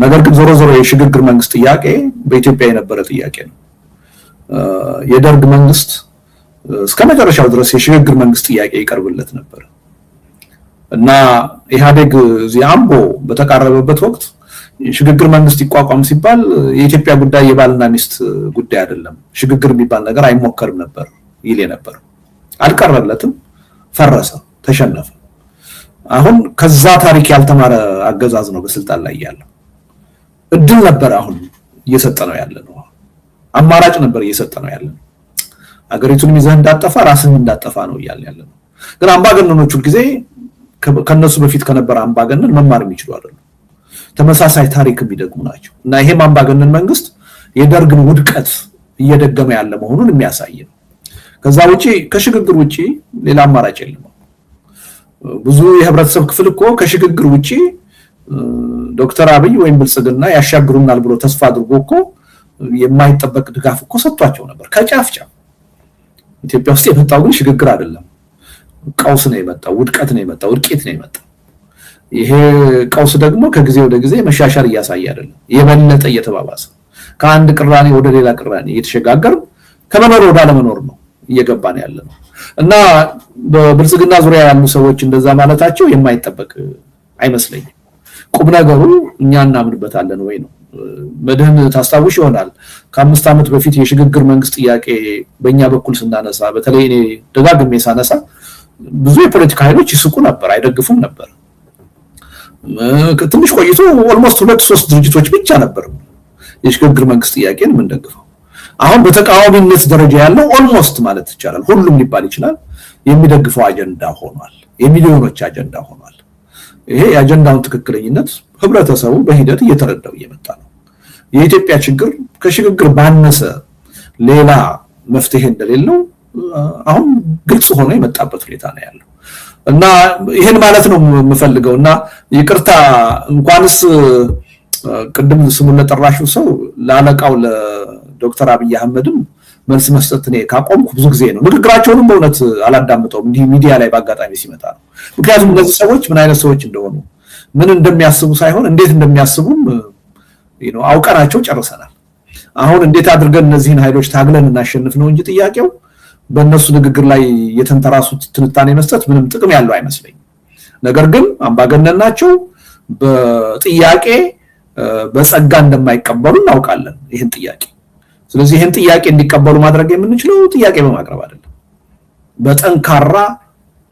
ነገር ግን ዞሮ ዞሮ የሽግግር መንግስት ጥያቄ በኢትዮጵያ የነበረ ጥያቄ ነው። የደርግ መንግስት እስከ መጨረሻው ድረስ የሽግግር መንግስት ጥያቄ ይቀርብለት ነበር እና ኢህአዴግ ዚአምቦ በተቃረበበት ወቅት ሽግግር መንግስት ይቋቋም ሲባል የኢትዮጵያ ጉዳይ የባልና ሚስት ጉዳይ አይደለም፣ ሽግግር የሚባል ነገር አይሞከርም ነበር ይል ነበር። አልቀረለትም፣ ፈረሰ፣ ተሸነፈ። አሁን ከዛ ታሪክ ያልተማረ አገዛዝ ነው በስልጣን ላይ ያለው። እድል ነበር አሁን እየሰጠ ነው ያለ ነው፣ አማራጭ ነበር እየሰጠ ነው ያለ ነው። አገሪቱን ይዘህ እንዳጠፋ ራስህን እንዳጠፋ ነው ያለ ነው። ግን አምባገነኖቹ ጊዜ ከነሱ በፊት ከነበረ አምባገነን መማር የሚችሉ አይደለም፣ ተመሳሳይ ታሪክ የሚደግሙ ናቸው። እና ይሄም አምባገነን መንግስት የደርግን ውድቀት እየደገመ ያለ መሆኑን የሚያሳይ ነው። ከዛ ውጪ ከሽግግር ውጪ ሌላ አማራጭ የለም። ብዙ የህብረተሰብ ክፍል እኮ ከሽግግር ውጪ ዶክተር አብይ ወይም ብልጽግና ያሻግሩናል ብሎ ተስፋ አድርጎ እኮ የማይጠበቅ ድጋፍ እኮ ሰጥቷቸው ነበር ከጫፍ ጫፍ። ኢትዮጵያ ውስጥ የመጣው ግን ሽግግር አይደለም፣ ቀውስ ነው የመጣው፣ ውድቀት ነው የመጣው፣ ውድቀት ነው የመጣው። ይሄ ቀውስ ደግሞ ከጊዜ ወደ ጊዜ መሻሻል እያሳየ አይደለም፣ የበለጠ እየተባባሰ ከአንድ ቅራኔ ወደ ሌላ ቅራኔ እየተሸጋገር ከመኖር ወደ አለመኖር ነው እየገባን ያለ ነው። እና በብልጽግና ዙሪያ ያሉ ሰዎች እንደዛ ማለታቸው የማይጠበቅ አይመስለኝም። ቁም ነገሩ እኛ እናምንበታለን ወይ ነው። መድህን ታስታውሽ ይሆናል ከ5 ዓመት በፊት የሽግግር መንግስት ጥያቄ በእኛ በኩል ስናነሳ፣ በተለይ እኔ ደጋግሜ ሳነሳ ብዙ የፖለቲካ ኃይሎች ይስቁ ነበር፣ አይደግፉም ነበር። ትንሽ ቆይቶ ኦልሞስት 2-3 ድርጅቶች ብቻ ነበር የሽግግር መንግስት ጥያቄን የምንደግፈው። አሁን በተቃዋሚነት ደረጃ ያለው ኦልሞስት ማለት ይቻላል ሁሉም ሊባል ይችላል የሚደግፈው አጀንዳ ሆኗል፣ የሚሊዮኖች አጀንዳ ሆኗል። ይሄ የአጀንዳውን ትክክለኝነት ህብረተሰቡ በሂደት እየተረዳው እየመጣ ነው። የኢትዮጵያ ችግር ከሽግግር ባነሰ ሌላ መፍትሄ እንደሌለው አሁን ግልጽ ሆኖ የመጣበት ሁኔታ ነው ያለው እና ይሄን ማለት ነው የምፈልገው። እና ይቅርታ እንኳንስ ቅድም ስሙን ለጠራሽው ሰው ለአለቃው ለዶክተር አብይ አህመድም መልስ መስጠት እኔ ካቆምኩ ብዙ ጊዜ ነው። ንግግራቸውንም በእውነት አላዳምጠውም እንዲህ ሚዲያ ላይ በአጋጣሚ ሲመጣ ነው። ምክንያቱም እነዚህ ሰዎች ምን አይነት ሰዎች እንደሆኑ ምን እንደሚያስቡ ሳይሆን እንዴት እንደሚያስቡም አውቀናቸው ጨርሰናል። አሁን እንዴት አድርገን እነዚህን ኃይሎች ታግለን እናሸንፍ ነው እንጂ ጥያቄው በእነሱ ንግግር ላይ የተንተራሱት ትንታኔ መስጠት ምንም ጥቅም ያለው አይመስለኝም። ነገር ግን አምባገነን ናቸው፣ በጥያቄ በጸጋ እንደማይቀበሉ እናውቃለን ይህን ጥያቄ። ስለዚህ ይህን ጥያቄ እንዲቀበሉ ማድረግ የምንችለው ጥያቄ በማቅረብ አይደለም፣ በጠንካራ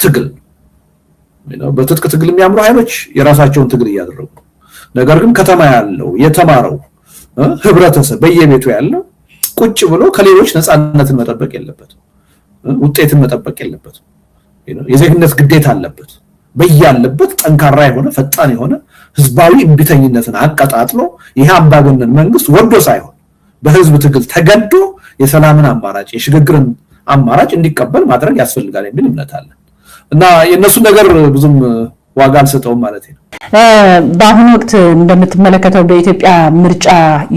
ትግል። በትጥቅ ትግል የሚያምሩ ኃይሎች የራሳቸውን ትግል እያደረጉ፣ ነገር ግን ከተማ ያለው የተማረው ህብረተሰብ በየቤቱ ያለው ቁጭ ብሎ ከሌሎች ነፃነትን መጠበቅ የለበትም፣ ውጤትን መጠበቅ የለበትም። የዜግነት ግዴታ አለበት። በያለበት ጠንካራ የሆነ ፈጣን የሆነ ህዝባዊ እምቢተኝነትን አቀጣጥሎ ይሄ አምባገነን መንግስት ወዶ ሳይሆን በህዝብ ትግል ተገዶ የሰላምን አማራጭ የሽግግርን አማራጭ እንዲቀበል ማድረግ ያስፈልጋል የሚል እምነት አለ እና የነሱ ነገር ብዙም ዋጋ አልሰጠውም ማለት ነው። በአሁኑ ወቅት እንደምትመለከተው በኢትዮጵያ ምርጫ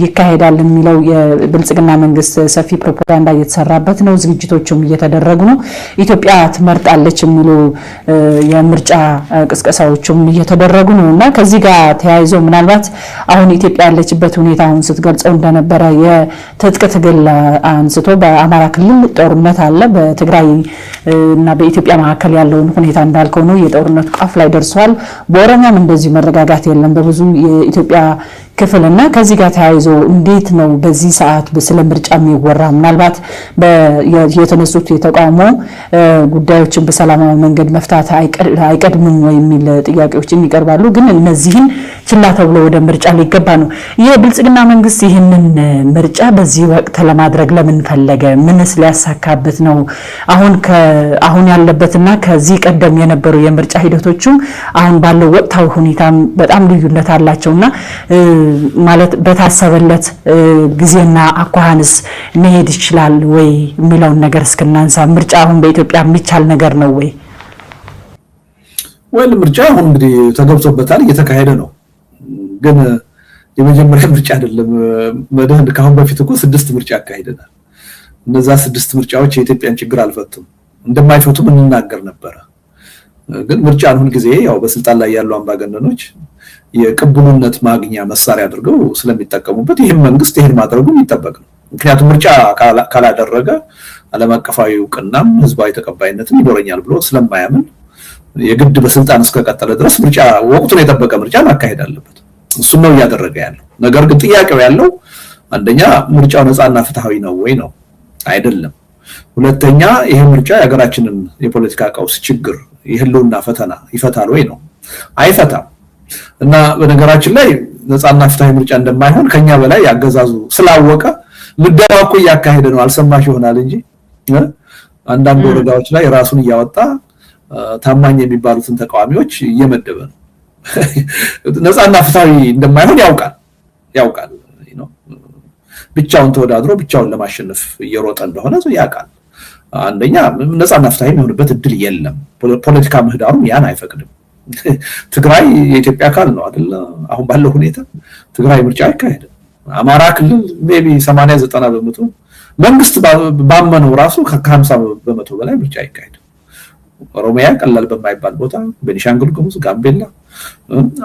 ይካሄዳል የሚለው የብልጽግና መንግስት ሰፊ ፕሮፓጋንዳ እየተሰራበት ነው። ዝግጅቶችም እየተደረጉ ነው። ኢትዮጵያ ትመርጣለች የሚሉ የምርጫ ቅስቀሳዎችም እየተደረጉ ነው እና ከዚህ ጋር ተያይዞ ምናልባት አሁን ኢትዮጵያ ያለችበት ሁኔታ አሁን ስትገልጸው እንደነበረ የትጥቅ ትግል አንስቶ በአማራ ክልል ጦርነት አለ፣ በትግራይ እና በኢትዮጵያ መካከል ያለውን ሁኔታ እንዳልከው ነው። የጦርነቱ ቃፍ ላይ ደርሷል። በኦሮሚያም እንደዚህ መረጋጋት የለም በብዙ የኢትዮጵያ ክፍልና ከዚህ ጋር ተያይዞ እንዴት ነው በዚህ ሰዓት ስለ ምርጫ የሚወራ? ምናልባት የተነሱት የተቃውሞ ጉዳዮችን በሰላማዊ መንገድ መፍታት አይቀድምም ወይ የሚል ጥያቄዎችን ይቀርባሉ። ግን እነዚህን ችላ ተብሎ ወደ ምርጫ ሊገባ ነው። የብልጽግና መንግስት ይህንን ምርጫ በዚህ ወቅት ለማድረግ ለምን ፈለገ? ምንስ ሊያሳካበት ነው? አሁን ያለበትና ከዚህ ቀደም የነበሩ የምርጫ ሂደቶቹ አሁን ባለው ወቅታዊ ሁኔታ በጣም ልዩነት አላቸውና ማለት በታሰበለት ጊዜና አኳኋንስ መሄድ ይችላል ወይ የሚለውን ነገር እስክናንሳ። ምርጫ አሁን በኢትዮጵያ የሚቻል ነገር ነው ወይ? ምርጫ አሁን እንግዲህ ተገብቶበታል፣ እየተካሄደ ነው። ግን የመጀመሪያ ምርጫ አይደለም። መድህን ካሁን በፊት እኮ 6 ምርጫ አካሂደናል። እነዛ 6 ምርጫዎች የኢትዮጵያን ችግር አልፈቱም፣ እንደማይፈቱም እንናገር ነበረ። ግን ምርጫን ሁል ጊዜ ያው በስልጣን ላይ ያሉ አምባገነኖች የቅቡልነት ማግኛ መሳሪያ አድርገው ስለሚጠቀሙበት ይህም መንግስት ይሄን ማድረጉ ይጠበቅ ነው። ምክንያቱም ምርጫ ካላደረገ ዓለም አቀፋዊ እውቅናም ህዝባዊ ተቀባይነትም ይኖረኛል ብሎ ስለማያምን የግድ በስልጣን እስከቀጠለ ድረስ ምርጫ ወቅቱን የጠበቀ ምርጫ ማካሄድ አለበት። እሱም ነው እያደረገ ያለው። ነገር ግን ጥያቄው ያለው አንደኛ ምርጫው ነፃና ፍትሃዊ ነው ወይ ነው? አይደለም። ሁለተኛ ይሄ ምርጫ የሀገራችንን የፖለቲካ ቀውስ ችግር የህልውና ፈተና ይፈታል ወይ ነው? አይፈታም። እና በነገራችን ላይ ነፃና ፍትሃዊ ምርጫ እንደማይሆን ከኛ በላይ ያገዛዙ ስላወቀ ምደባ እኮ እያካሄደ ነው። አልሰማሽ ይሆናል እንጂ አንዳንድ ወረዳዎች ላይ ራሱን እያወጣ ታማኝ የሚባሉትን ተቃዋሚዎች እየመደበ ነው። ነፃና ፍትሃዊ እንደማይሆን ያውቃል። ብቻውን ተወዳድሮ ብቻውን ለማሸነፍ እየሮጠ እንደሆነ ያውቃል። አንደኛ ነፃና ፍትሃዊ የሚሆንበት እድል የለም። ፖለቲካ ምህዳሩ ያን አይፈቅድም። ትግራይ የኢትዮጵያ አካል ነው አይደል? አሁን ባለው ሁኔታ ትግራይ ምርጫ አይካሄድም። አማራ ክልል ሜቢ 80-90 በመቶ መንግስት ባመነው ራሱ ከ50 በመቶ በላይ ምርጫ አይካሄድም። ኦሮሚያ ቀላል በማይባል ቦታ፣ ቤኒሻንጉል ጉሙዝ፣ ጋምቤላ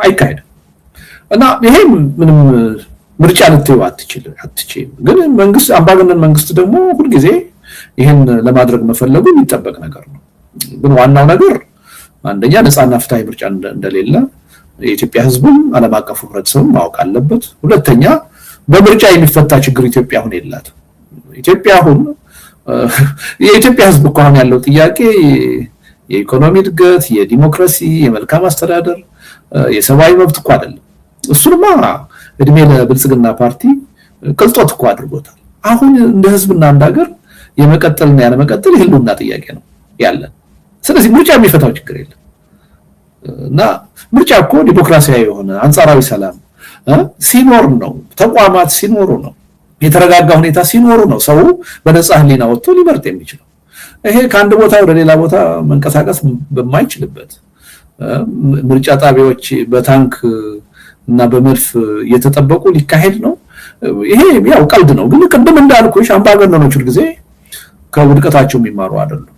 አይካሄድም። እና ይሄ ምንም ምርጫ ልትይው አትችልም። ግን መንግስት አምባገነን መንግስት ደግሞ ሁልጊዜ ይሄን ለማድረግ መፈለጉ የሚጠበቅ ነገር ነው። ግን ዋናው ነገር አንደኛ ነፃና ፍትሃዊ ምርጫ እንደሌለ የኢትዮጵያ ህዝብም ዓለም አቀፉ ህብረተሰብ ማወቅ አለበት። ሁለተኛ በምርጫ የሚፈታ ችግር ኢትዮጵያ አሁን የላትም። የኢትዮጵያ ህዝብ እኮ አሁን ያለው ጥያቄ የኢኮኖሚ እድገት፣ የዲሞክራሲ፣ የመልካም አስተዳደር፣ የሰብአዊ መብት እኮ አይደለም። እሱንማ እድሜ ለብልጽግና ፓርቲ ቅልጦት እኮ አድርጎታል። አሁን እንደ ህዝብና እንደ ሀገር የመቀጠልና ያለመቀጠል የህልውና ጥያቄ ነው ያለን። ስለዚህ ምርጫ የሚፈታው ችግር የለም። እና ምርጫ እኮ ዲሞክራሲያዊ የሆነ አንጻራዊ ሰላም ሲኖር ነው፣ ተቋማት ሲኖሩ ነው፣ የተረጋጋ ሁኔታ ሲኖሩ ነው ሰው በነፃ ህሊና ወጥቶ ሊመርጥ የሚችለው። ይሄ ከአንድ ቦታ ወደ ሌላ ቦታ መንቀሳቀስ በማይችልበት ምርጫ ጣቢያዎች በታንክ እና በመድፍ እየተጠበቁ ሊካሄድ ነው። ይሄ ያው ቀልድ ነው። ግን ቅድም እንዳልኩሽ አምባገነኖች ጊዜ ከውድቀታቸው የሚማሩ አይደሉም።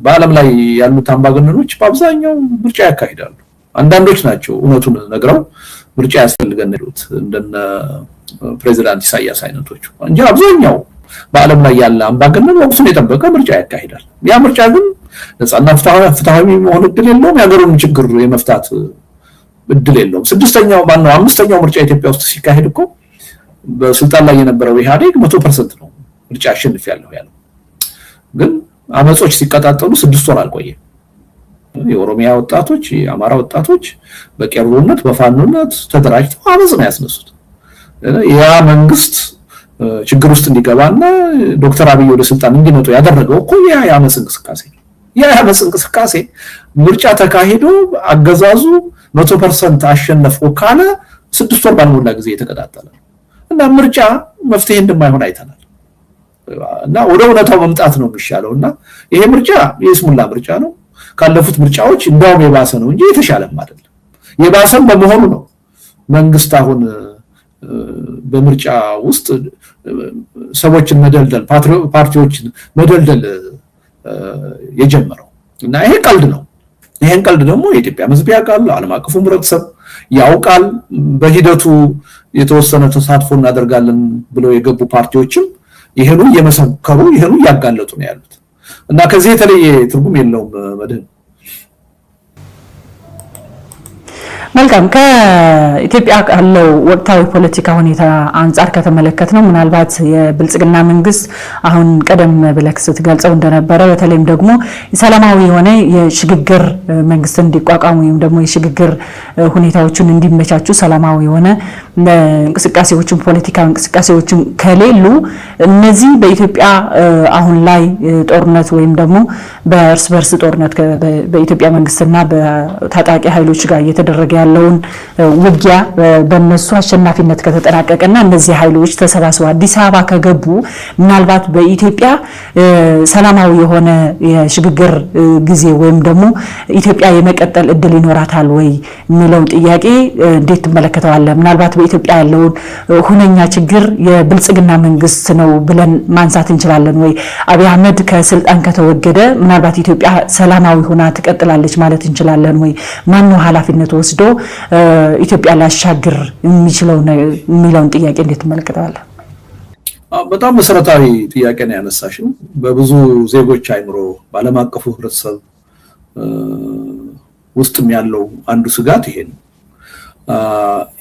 በዓለም ላይ ያሉት አምባገነኖች በአብዛኛው ምርጫ ያካሂዳሉ። አንዳንዶች ናቸው እውነቱን ነግረው ምርጫ ያስፈልገን ይሉት እንደነ ፕሬዚዳንት ኢሳያስ አይነቶቹ እንጂ አብዛኛው በዓለም ላይ ያለ አምባገነን ወቅቱን የጠበቀ ምርጫ ያካሂዳል። ያ ምርጫ ግን ነፃና ፍትሃዊ መሆን እድል የለውም። የሀገሩን ችግር የመፍታት እድል የለውም። አምስተኛው ምርጫ ኢትዮጵያ ውስጥ ሲካሄድ እኮ በስልጣን ላይ የነበረው ኢህአዴግ 100% ነው ምርጫ አሸንፊያለሁ ያለው። ግን አመጾች ሲቀጣጠሉ 6 ወር አልቆየም። የኦሮሚያ ወጣቶች፣ የአማራ ወጣቶች በቄሮነት በፋኖነት ተደራጅተው አመጽ ነው ያስነሱት። ያ መንግስት ችግር ውስጥ እንዲገባና ዶክተር አብይ ወደ ስልጣን እንዲመጡ ያደረገው እኮ ያ የአመጽ እንቅስቃሴ ነው። ያ የአመጽ እንቅስቃሴ ምርጫ ተካሂዶ አገዛዙ 100% አሸነፈው ካለ 6 ወር ባልሞላ ጊዜ የተቀጣጠለ ነው። እና ምርጫ መፍትሄ እንደማይሆን አይተናል። እና ወደ እውነታው መምጣት ነው የሚሻለው። እና ይሄ ምርጫ የስሙላ ምርጫ ነው። ካለፉት ምርጫዎች እንደውም የባሰ ነው እንጂ የተሻለም አይደለም። የባሰም በመሆኑ ነው መንግስት አሁን በምርጫ ውስጥ ሰዎችን መደልደል፣ ፓርቲዎችን መደልደል የጀመረው። እና ይሄ ቀልድ ነው። ይሄን ቀልድ ደግሞ የኢትዮጵያ ህዝብ ያውቃል፣ ዓለም አቀፉ ህብረተሰብ ያውቃል። በሂደቱ የተወሰነ ተሳትፎ እናደርጋለን ብለው የገቡ ፓርቲዎችም ይሄኑ እየመሰከሩ ይሄኑ እያጋለጡ ነው ያሉት። እና ከዚህ የተለየ ትርጉም የለውም መድህን። መልካም። ከኢትዮጵያ ካለው ወቅታዊ ፖለቲካ ሁኔታ አንጻር ከተመለከት ነው ምናልባት የብልጽግና መንግስት አሁን ቀደም ብለክ ስትገልጸው እንደነበረ በተለይም ደግሞ ሰላማዊ የሆነ የሽግግር መንግስት እንዲቋቋም ወይም ደግሞ የሽግግር ሁኔታዎችን እንዲመቻቹ ሰላማዊ የሆነ እንቅስቃሴዎችን ፖለቲካዊ እንቅስቃሴዎችን ከሌሉ እነዚህ በኢትዮጵያ አሁን ላይ ጦርነት ወይም ደግሞ በእርስ በርስ ጦርነት በኢትዮጵያ መንግስትና በታጣቂ ኃይሎች ጋር እየተደረገ ያለውን ውጊያ በእነሱ አሸናፊነት ከተጠናቀቀና እነዚህ ኃይሎች ተሰባስበው አዲስ አበባ ከገቡ ምናልባት በኢትዮጵያ ሰላማዊ የሆነ የሽግግር ጊዜ ወይም ደግሞ ኢትዮጵያ የመቀጠል እድል ይኖራታል ወይ የሚለውን ጥያቄ እንዴት ትመለከተዋለህ? ምናልባት በኢትዮጵያ ያለውን ሁነኛ ችግር የብልጽግና መንግስት ነው ብለን ማንሳት እንችላለን ወይ? አብይ አህመድ ከስልጣን ከተወገደ ምናልባት ኢትዮጵያ ሰላማዊ ሆና ትቀጥላለች ማለት እንችላለን ወይ? ማነው ኃላፊነት ወስዶ ኢትዮጵያ ላሻግር የሚለውን ጥያቄ እንዴት ትመለከታለህ? በጣም መሰረታዊ ጥያቄ ነው ያነሳሽው። በብዙ ዜጎች አይምሮ በዓለም አቀፉ ህብረተሰብ ውስጥም ያለው አንዱ ስጋት ይሄ ነው።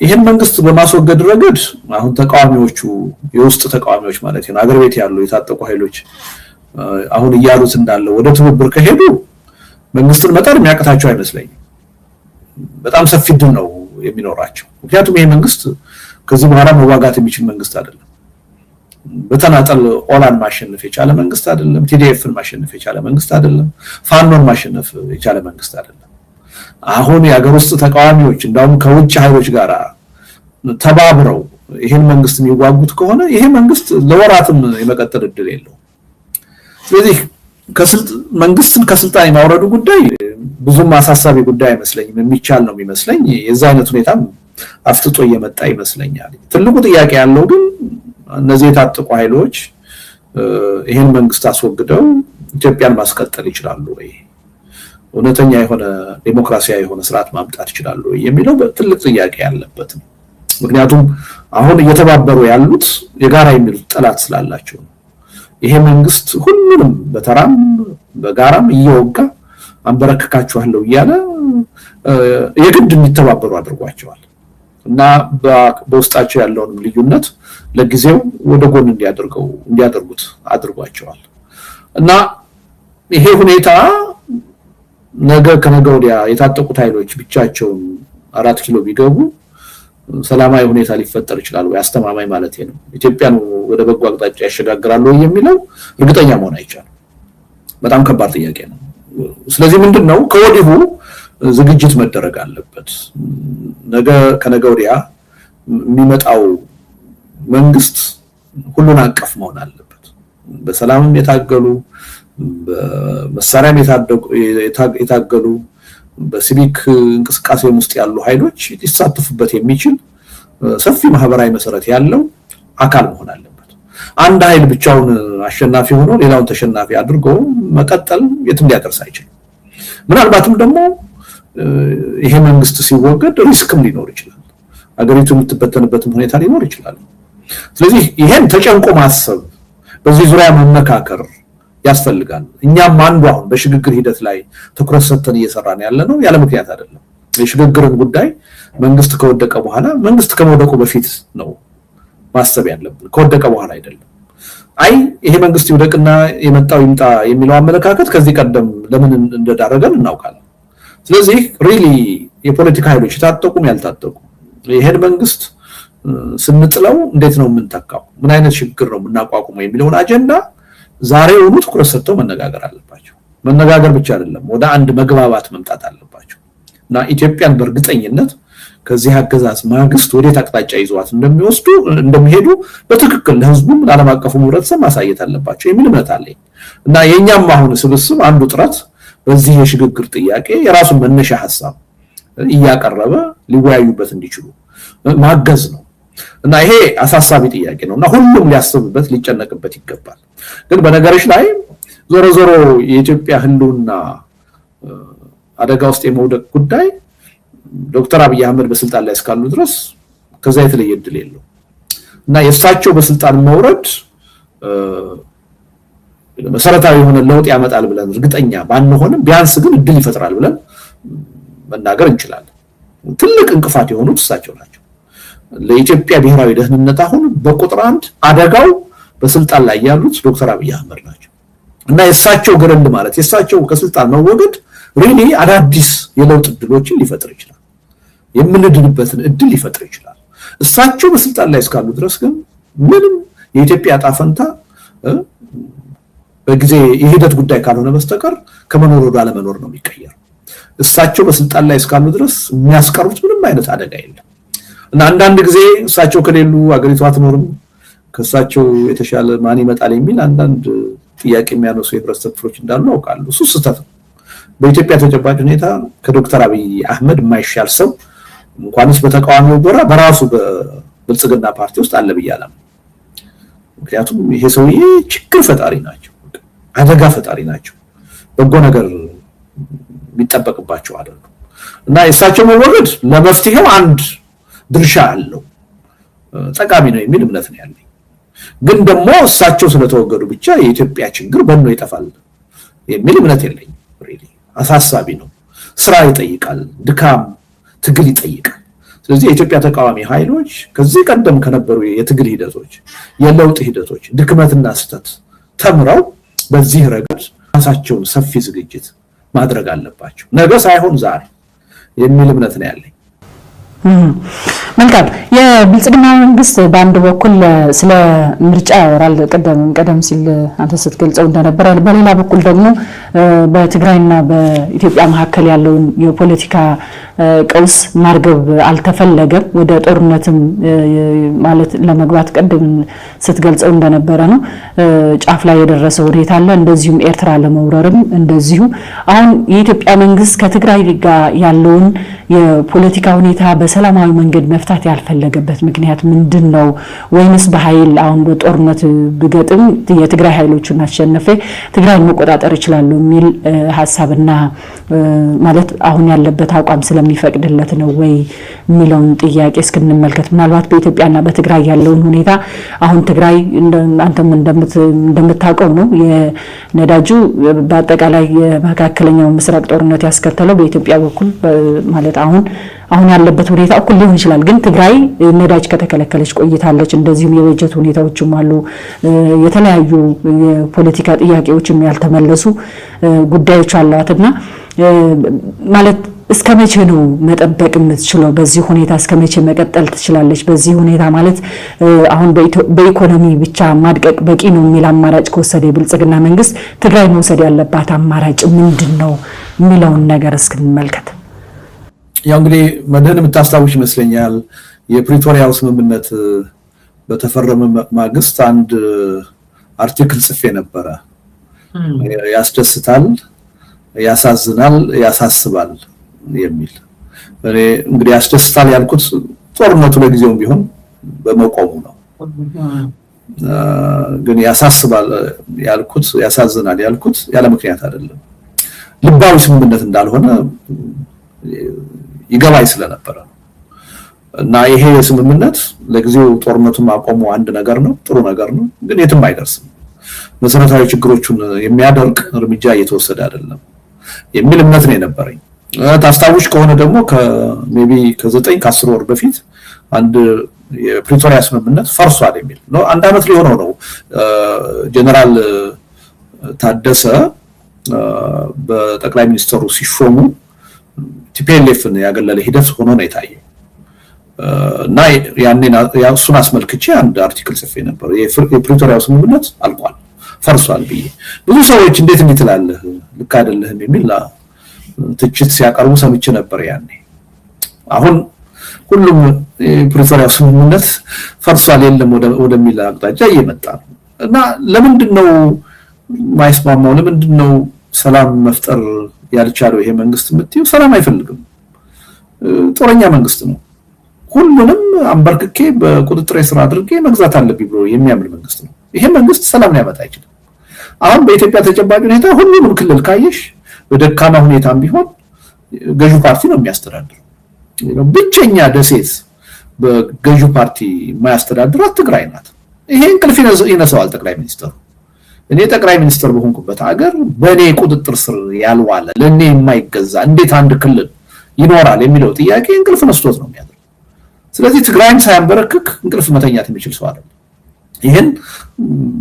ይሄን መንግስት በማስወገድ ረገድ አሁን ተቃዋሚዎቹ የውስጥ ተቃዋሚዎች ማለት ነው አገር ቤት ያሉ የታጠቁ ኃይሎች አሁን እያሉት እንዳለው ወደ ትብብር ከሄዱ መንግስትን መጣር የሚያቅታቸው አይመስለኝም። በጣም ሰፊ ድል ነው የሚኖራቸው። ምክንያቱም ይሄ መንግስት ከዚህ በኋላ መዋጋት የሚችል መንግስት አይደለም። በተናጠል ኦላን ማሸነፍ የቻለ መንግስት አይደለም። ቲዲኤፍን ማሸነፍ የቻለ መንግስት አይደለም። ፋኖን ማሸነፍ የቻለ መንግስት አይደለም። አሁን የሀገር ውስጥ ተቃዋሚዎች እንደውም ከውጭ ኃይሎች ጋር ተባብረው ይሄን መንግስት የሚዋጉት ከሆነ ይሄ መንግስት ለወራትም የመቀጠል እድል የለውም። ስለዚህ መንግስትን ከስልጣን የማውረዱ ጉዳይ ብዙም አሳሳቢ ጉዳይ አይመስለኝም። የሚቻል ነው የሚመስለኝ። የዛ አይነት ሁኔታም አፍጥጦ እየመጣ ይመስለኛል። ትልቁ ጥያቄ ያለው ግን እነዚህ የታጠቁ ኃይሎች ይሄን መንግስት አስወግደው ኢትዮጵያን ማስቀጠል ይችላሉ ወይ? እውነተኛ የሆነ ዲሞክራሲያዊ የሆነ ስርዓት ማምጣት ይችላሉ ወይ የሚለው ትልቅ ጥያቄ ያለበት ነው። ምክንያቱም አሁን እየተባበሩ ያሉት የጋራ የሚሉት ጠላት ስላላቸው ነው። ይሄ መንግስት ሁሉንም በተራም በጋራም እየወጋ አንበረከካቸዋለሁ እያለ የግድ እንዲተባበሩ አድርጓቸዋል እና በውስጣቸው ያለውን ልዩነት ለጊዜው ወደ ጎን እንዲያደርጉት አድርጓቸዋል እና ይሄ ሁኔታ ነገ ከነገ ወዲያ የታጠቁት ኃይሎች ብቻቸውን 4 ኪሎ ቢገቡ ሰላማዊ ሁኔታ ሊፈጠር ይችላል ወይ? አስተማማኝ ማለት ነው ኢትዮጵያን ወደ በጎ አቅጣጫ ያሸጋግራሉ የሚለው እርግጠኛ መሆን አይቻልም። በጣም ከባድ ጥያቄ ነው። ስለዚህ ምንድነው ከወዲሁ ዝግጅት መደረግ አለበት። ነገ ከነገ ወዲያ የሚመጣው መንግስት ሁሉን አቀፍ መሆን አለበት። በሰላምም የታገሉ በመሳሪያም የታገሉ በሲቪክ እንቅስቃሴ ውስጥ ያሉ ኃይሎች ሊሳተፉበት የሚችል ሰፊ ማህበራዊ መሰረት ያለው አካል መሆን አለበት። አንድ ኃይል ብቻውን አሸናፊ ሆኖ ሌላውን ተሸናፊ አድርጎ መቀጠል የትም ሊያደርስ አይችልም። ምናልባትም ደግሞ ይሄ መንግስት ሲወገድ ሪስክም ሊኖር ይችላል። አገሪቱ የምትበተንበትም ሁኔታ ሊኖር ይችላል። ስለዚህ ይሄን ተጨንቆ ማሰብ በዚህ ዙሪያ መመካከር ያስፈልጋል። እኛም አንዱ አሁን በሽግግር ሂደት ላይ ትኩረት ሰጥተን እየሰራን ያለነው ያለ ምክንያት አይደለም። የሽግግርን ጉዳይ መንግስት ከወደቀ በኋላ መንግስት ከመውደቁ በፊት ነው ማሰብ ያለብን፣ ከወደቀ በኋላ አይደለም። ይሄ መንግስት ይወደቅና የመጣው ይምጣ የሚለው አመለካከት ከዚህ ቀደም ለምን እንደዳረገን እናውቃለን። ስለዚህ ሪሊ የፖለቲካ ኃይሎች የታጠቁም ያልታጠቁ ይሄን መንግስት ስንጥለው እንዴት ነው የምንተካው፣ ምን አይነት ሽግግር ነው የምናቋቁመው የሚለውን አጀንዳ ዛሬውኑ ትኩረት ሰጥተው መነጋገር አለባቸው። መነጋገር ብቻ አይደለም፣ ወደ አንድ መግባባት መምጣት አለባቸው እና ኢትዮጵያን በእርግጠኝነት ከዚህ አገዛዝ ማግስት ወዴት አቅጣጫ ይዘዋት እንደሚሄዱ በትክክል ለህዝቡም ለዓለም አቀፉ ህብረተሰብ ማሳየት አለባቸው የሚል እምነት አለኝ እና የኛም አሁን ስብስብ አንዱ ጥረት በዚህ የሽግግር ጥያቄ የራሱን መነሻ ሐሳብ እያቀረበ ሊወያዩበት እንዲችሉ ማገዝ ነው እና ይሄ አሳሳቢ ጥያቄ ነውና ሁሉም ሊያስብበት ሊጨነቅበት ይገባል። ግን በነገሮች ላይ ዞሮ የኢትዮጵያ ህልውና አደጋ ውስጥ የመውደቅ ጉዳይ ዶክተር አብይ አህመድ በስልጣን ላይ እስካሉ ድረስ ከዛ የተለየ እድል የለው እና የእሳቸው በስልጣን መውረድ መሰረታዊ የሆነ ለውጥ ያመጣል ብለን እርግጠኛ ባንሆንም ቢያንስ ግን እድል ይፈጥራል ብለን መናገር እንችላለን። ትልቅ እንቅፋት የሆኑት እሳቸው ናቸው ለኢትዮጵያ ብሔራዊ ደህንነት። አሁን በቁጥር 1 አደጋው በስልጣን ላይ ያሉት ዶክተር አብይ አህመድ ናቸው እና የእሳቸው ገረል ማለት የእሳቸው ከስልጣን መወገድ ሪሊ አዳዲስ የለውጥ እድሎችን ሊፈጥር ይችላል፣ የምንድንበትን እድል ሊፈጥር ይችላል። እሳቸው በስልጣን ላይ እስካሉ ድረስ ግን ምንም የኢትዮጵያ ጣፈንታ በጊዜ የሂደት ጉዳይ ካልሆነ በስተቀር ከመኖር ወደ አለመኖር ነው የሚቀየረው። እሳቸው በስልጣን ላይ እስካሉ ድረስ የሚያስቀሩት ምንም አይነት አደጋ የለም እና አንዳንድ ጊዜ እሳቸው ከሌሉ አገሪቷ አትኖርም፣ ከእሳቸው የተሻለ ማን ይመጣል የሚል አንዳንድ ጥያቄ የሚያነሱ የህብረተሰብ ክፍሎች እንዳሉ አውቃለሁ። እሱ ስህተት ነው። በኢትዮጵያ ተጨባጭ ሁኔታ ከዶክተር አብይ አህመድ የማይሻል ሰው እንኳንስ በተቃዋሚው ጎራ በራሱ በብልጽግና ፓርቲ ውስጥ አለ ብያለሁ። ምክንያቱም ይሄ ሰውዬ ችግር ፈጣሪ ናቸው፣ አደጋ ፈጣሪ ናቸው፣ በጎ ነገር የሚጠበቅባቸው አይደለም እና የእሳቸው መወገድ ለመፍትሄው አንድ ድርሻ አለው፣ ጠቃሚ ነው የሚል እምነት ነው ያለኝ። ግን ደግሞ እሳቸው ስለተወገዱ ብቻ የኢትዮጵያ ችግር በእነሱ ይጠፋል የሚል እምነት የለኝም። ሪሊ አሳሳቢ ነው። ስራ ይጠይቃል፣ ድካም፣ ትግል ይጠይቃል። ስለዚህ የኢትዮጵያ ተቃዋሚ ኃይሎች ከዚህ ቀደም ከነበሩ የትግል ሂደቶች፣ የለውጥ ሂደቶች ድክመትና ስህተት ተምረው በዚህ ረገድ ራሳቸውን ሰፊ ዝግጅት ማድረግ አለባቸው፣ ነገ ሳይሆን ዛሬ የሚል እምነት ነው ያለኝ። መልካም የብልጽግና መንግስት በአንድ በኩል ስለ ምርጫ ያወራል ቀደም ሲል አንተ ስትገልጸው እንደነበረ በሌላ በኩል ደግሞ በትግራይና በኢትዮጵያ መካከል ያለውን የፖለቲካ ቀውስ ማርገብ አልተፈለገም ወደ ጦርነትም ማለት ለመግባት ቀደም ስትገልጸው እንደነበረ ነው ጫፍ ላይ የደረሰው ሁኔታ አለ እንደዚሁም ኤርትራ ለመውረርም እንደዚሁ አሁን የኢትዮጵያ መንግስት ከትግራይ ጋር ያለውን የፖለቲካ ሁኔታ በሰላማዊ መንገድ መፍታት ያልፈለገበት ምክንያት ምንድነው ወይንስ በኃይል አሁን በጦርነት ብገጥም የትግራይ ኃይሎችን አሸነፈ ትግራይን መቆጣጠር ይችላል የሚል ሐሳብና ማለት አሁን ያለበት አቋም ስለሚፈቅድለት ነው ወይ የሚለውን ጥያቄ እስክንመልከት ምናልባት በኢትዮጵያና በትግራይ ያለውን ሁኔታ አሁን ትግራይ አንተም እንደምታውቀው ነው የነዳጁ በአጠቃላይ የመካከለኛው ምስራቅ ጦርነት ያስከተለው በኢትዮጵያ በኩል ማለት አሁን ያለበት ሁኔታ እኩል ሊሆን ይችላል ግን ትግራይ ነዳጅ ከተከለከለች ቆይታለች እንደዚሁም የበጀት ሁኔታዎችም አሉ የተለያዩ የፖለቲካ ጥያቄዎችም ያልተመለሱ ጉዳዮች አሏትና ማለት እስከመቼ ነው መጠበቅ የምትችለው በዚህ ሁኔታ እስከመቼ መቀጠል ትችላለች በዚህ ሁኔታ ማለት አሁን በኢኮኖሚ ብቻ ማድቀቅ በቂ ነው የሚል አማራጭ ከወሰደ የብልጽግና መንግስት ትግራይ መውሰድ ያለባት አማራጭ ምንድነው የሚለውን ነገር እስክንመልከት ያው እንግዲህ መደን የምታስታውሽ ይመስለኛል የፕሪቶሪያው ስምምነት በተፈረመ ማግስት አንድ አርቲክል ጽፌ ነበረ ያስደስታል ያሳዝናል ያሳስባል የሚል እንግዲህ ያስደስታል ያልኩት ጦርነቱ ለጊዜውም ቢሆን በመቆሙ ነው ግን ያሳስባል ያልኩት ያሳዝናል ያልኩት ያለ ምክንያት አይደለም ልባዊ ስምምነት እንዳልሆነ ይገባይ ስለነበረ እና ይሄ ስምምነት ለጊዜው ጦርነቱን ማቆሙ አንድ ነገር ነው ጥሩ ነገር ነው ግን የትም አይደርስም መሰረታዊ ችግሮቹን የሚያደርግ እርምጃ እየተወሰደ አይደለም የሚል እምነት ነው የነበረኝ ታስታውሽ ከሆነ ደግሞ ከሜቢ ከ9 ከ10 ወር በፊት አንድ የፕሪቶሪያ ስምምነት ፈርሷል የሚል ነው አንድ አመት ሊሆነው ነው ጀነራል ታደሰ በጠቅላይ ሚኒስትሩ ሲሾሙ ቲፒኤልኤፍን ያገለለ ሂደት ሆኖ ነው የታየው እና ያንን ያሱን አስመልክቼ አንድ አርቲክል ጽፌ ነበር የፕሪቶሪያው ስምምነት አልቋል ፈርሷል ብዬ ብዙ ሰዎች እንዴት እንትላለህ ልክ አይደለህም የሚል ትችት ሲያቀርቡ ሰምቼ ነበር ያኔ አሁን ሁሉም የፕሪቶሪያው ስምምነት ፈርሷል የለም ወደሚል አቅጣጫ እየመጣ ነው እና ለምንድነው ማይስማማው ለምንድነው ሰላም መፍጠር ያልቻለው ይሄ መንግስት ምትዩ ሰላም አይፈልግም ጦረኛ መንግስት ነው ሁሉንም አንበርክኬ በቁጥጥር ስር አድርጌ መግዛት አለብኝ ብሎ የሚያምን መንግስት ነው ይሄ መንግስት ሰላም ሊያመጣ አይችልም አሁን በኢትዮጵያ ተጨባጭ ሁኔታ ሁሉንም ክልል ካየሽ በደካማ ሁኔታም ቢሆን ገዢው ፓርቲ ነው የሚያስተዳድረው ብቸኛ ደሴት በገዢው ፓርቲ የማያስተዳድራት ትግራይ ናት ይሄ እንቅልፍ ይነሳዋል ጠቅላይ ሚኒስትሩ እኔ ጠቅላይ ሚኒስትር በሆንኩበት ሀገር በኔ ቁጥጥር ስር ያልዋለ ለኔ የማይገዛ እንዴት አንድ ክልል ይኖራል የሚለው ጥያቄ እንቅልፍ ነስቶት ነው የሚያደርገው ስለዚህ ትግራይን ሳያንበረክክ እንቅልፍ መተኛት የሚችል ሰው አይደለም ይሄን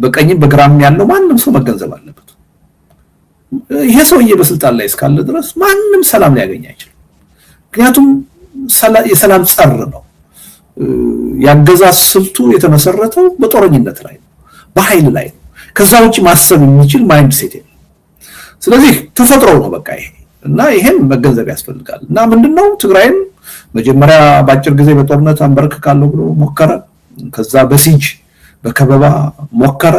በቀኝም በግራም ያለው ማንንም ሰው መገንዘብ አለበት ይሄ ሰውዬ በስልጣን ላይ እስካለ ድረስ ማንንም ሰላም ሊያገኝ አይችልም ምክንያቱም የሰላም ጸር ነው ያገዛዝ ስልቱ የተመሰረተው በጦረኝነት ላይ ነው በኃይል ላይ ነው ከዛ ውጪ ማሰብ የሚችል ማይንድ ሴት የለም ስለዚህ ተፈጥሮ ነው በቃ ይሄ እና ይሄን መገንዘብ ያስፈልጋል እና ምንድነው ትግራይን መጀመሪያ ባጭር ጊዜ በጦርነት አንበርክካለሁ ብሎ ሞከረ ከዛ በሲጅ በከበባ ሞከረ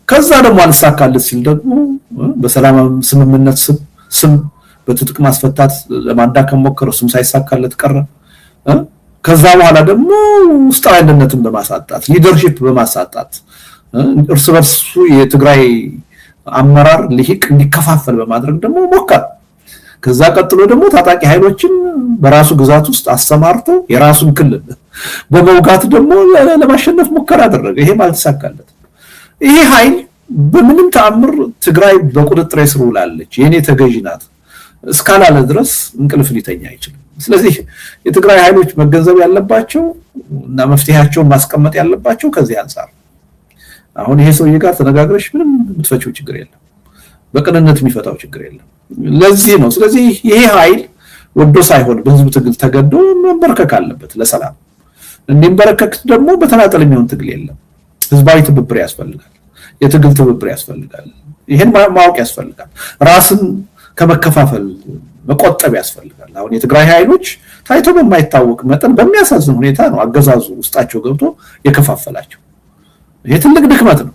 ከዛ ደግሞ አልሳካለት ሲል ደግሞ በሰላም ስምምነት ስም በትጥቅ ማስፈታት ለማዳከም ሞከረ እሱም ሳይሳካለት ቀረ ከዛ በኋላ ደግሞ ውስጣዊ አንድነትን በማሳጣት ሊደርሺፕ በማሳጣት እርስ በርሱ የትግራይ አመራር ልሂቅ እንዲከፋፈል በማድረግ ደግሞ ሞከረ ከዛ ቀጥሎ ደግሞ ታጣቂ ኃይሎችን በራሱ ግዛት ውስጥ አስተማርቶ የራሱን ክልል በመውጋት ደግሞ ለማሸነፍ ሙከራ አደረገ ይሄ ማልተሳካለት ይሄ ኃይል በምንም ተአምር ትግራይ በቁጥጥር ስር ውላለች የኔ ተገዢ ናት እስካላለ ድረስ እንቅልፍ ሊተኛ አይችልም ስለዚህ የትግራይ ኃይሎች መገንዘብ ያለባቸው እና መፍትሄያቸውን ማስቀመጥ ያለባቸው ከዚህ አንፃር አሁን ይሄ ሰውዬ ጋር ተነጋግረሽ ምንም የምትፈጪው ችግር የለም በቅንነት የሚፈታው ችግር የለም ለዚህ ነው ስለዚህ ይሄ ኃይል ወዶ ሳይሆን በህዝብ ትግል ተገዶ መንበርከክ አለበት ለሰላም። እንዲንበረከክ ደግሞ በተናጠል የሚሆን ትግል የለም። ህዝባዊ ትብብር ያስፈልጋል፣ የትግል ትብብር ያስፈልጋል። ይሄን ማወቅ ያስፈልጋል። ራስን ከመከፋፈል መቆጠብ ያስፈልጋል። አሁን የትግራይ ኃይሎች ታይቶ በማይታወቅ መጠን በሚያሳዝን ሁኔታ ነው አገዛዙ ውስጣቸው ገብቶ የከፋፈላቸው። ይሄ ትልቅ ድክመት ነው።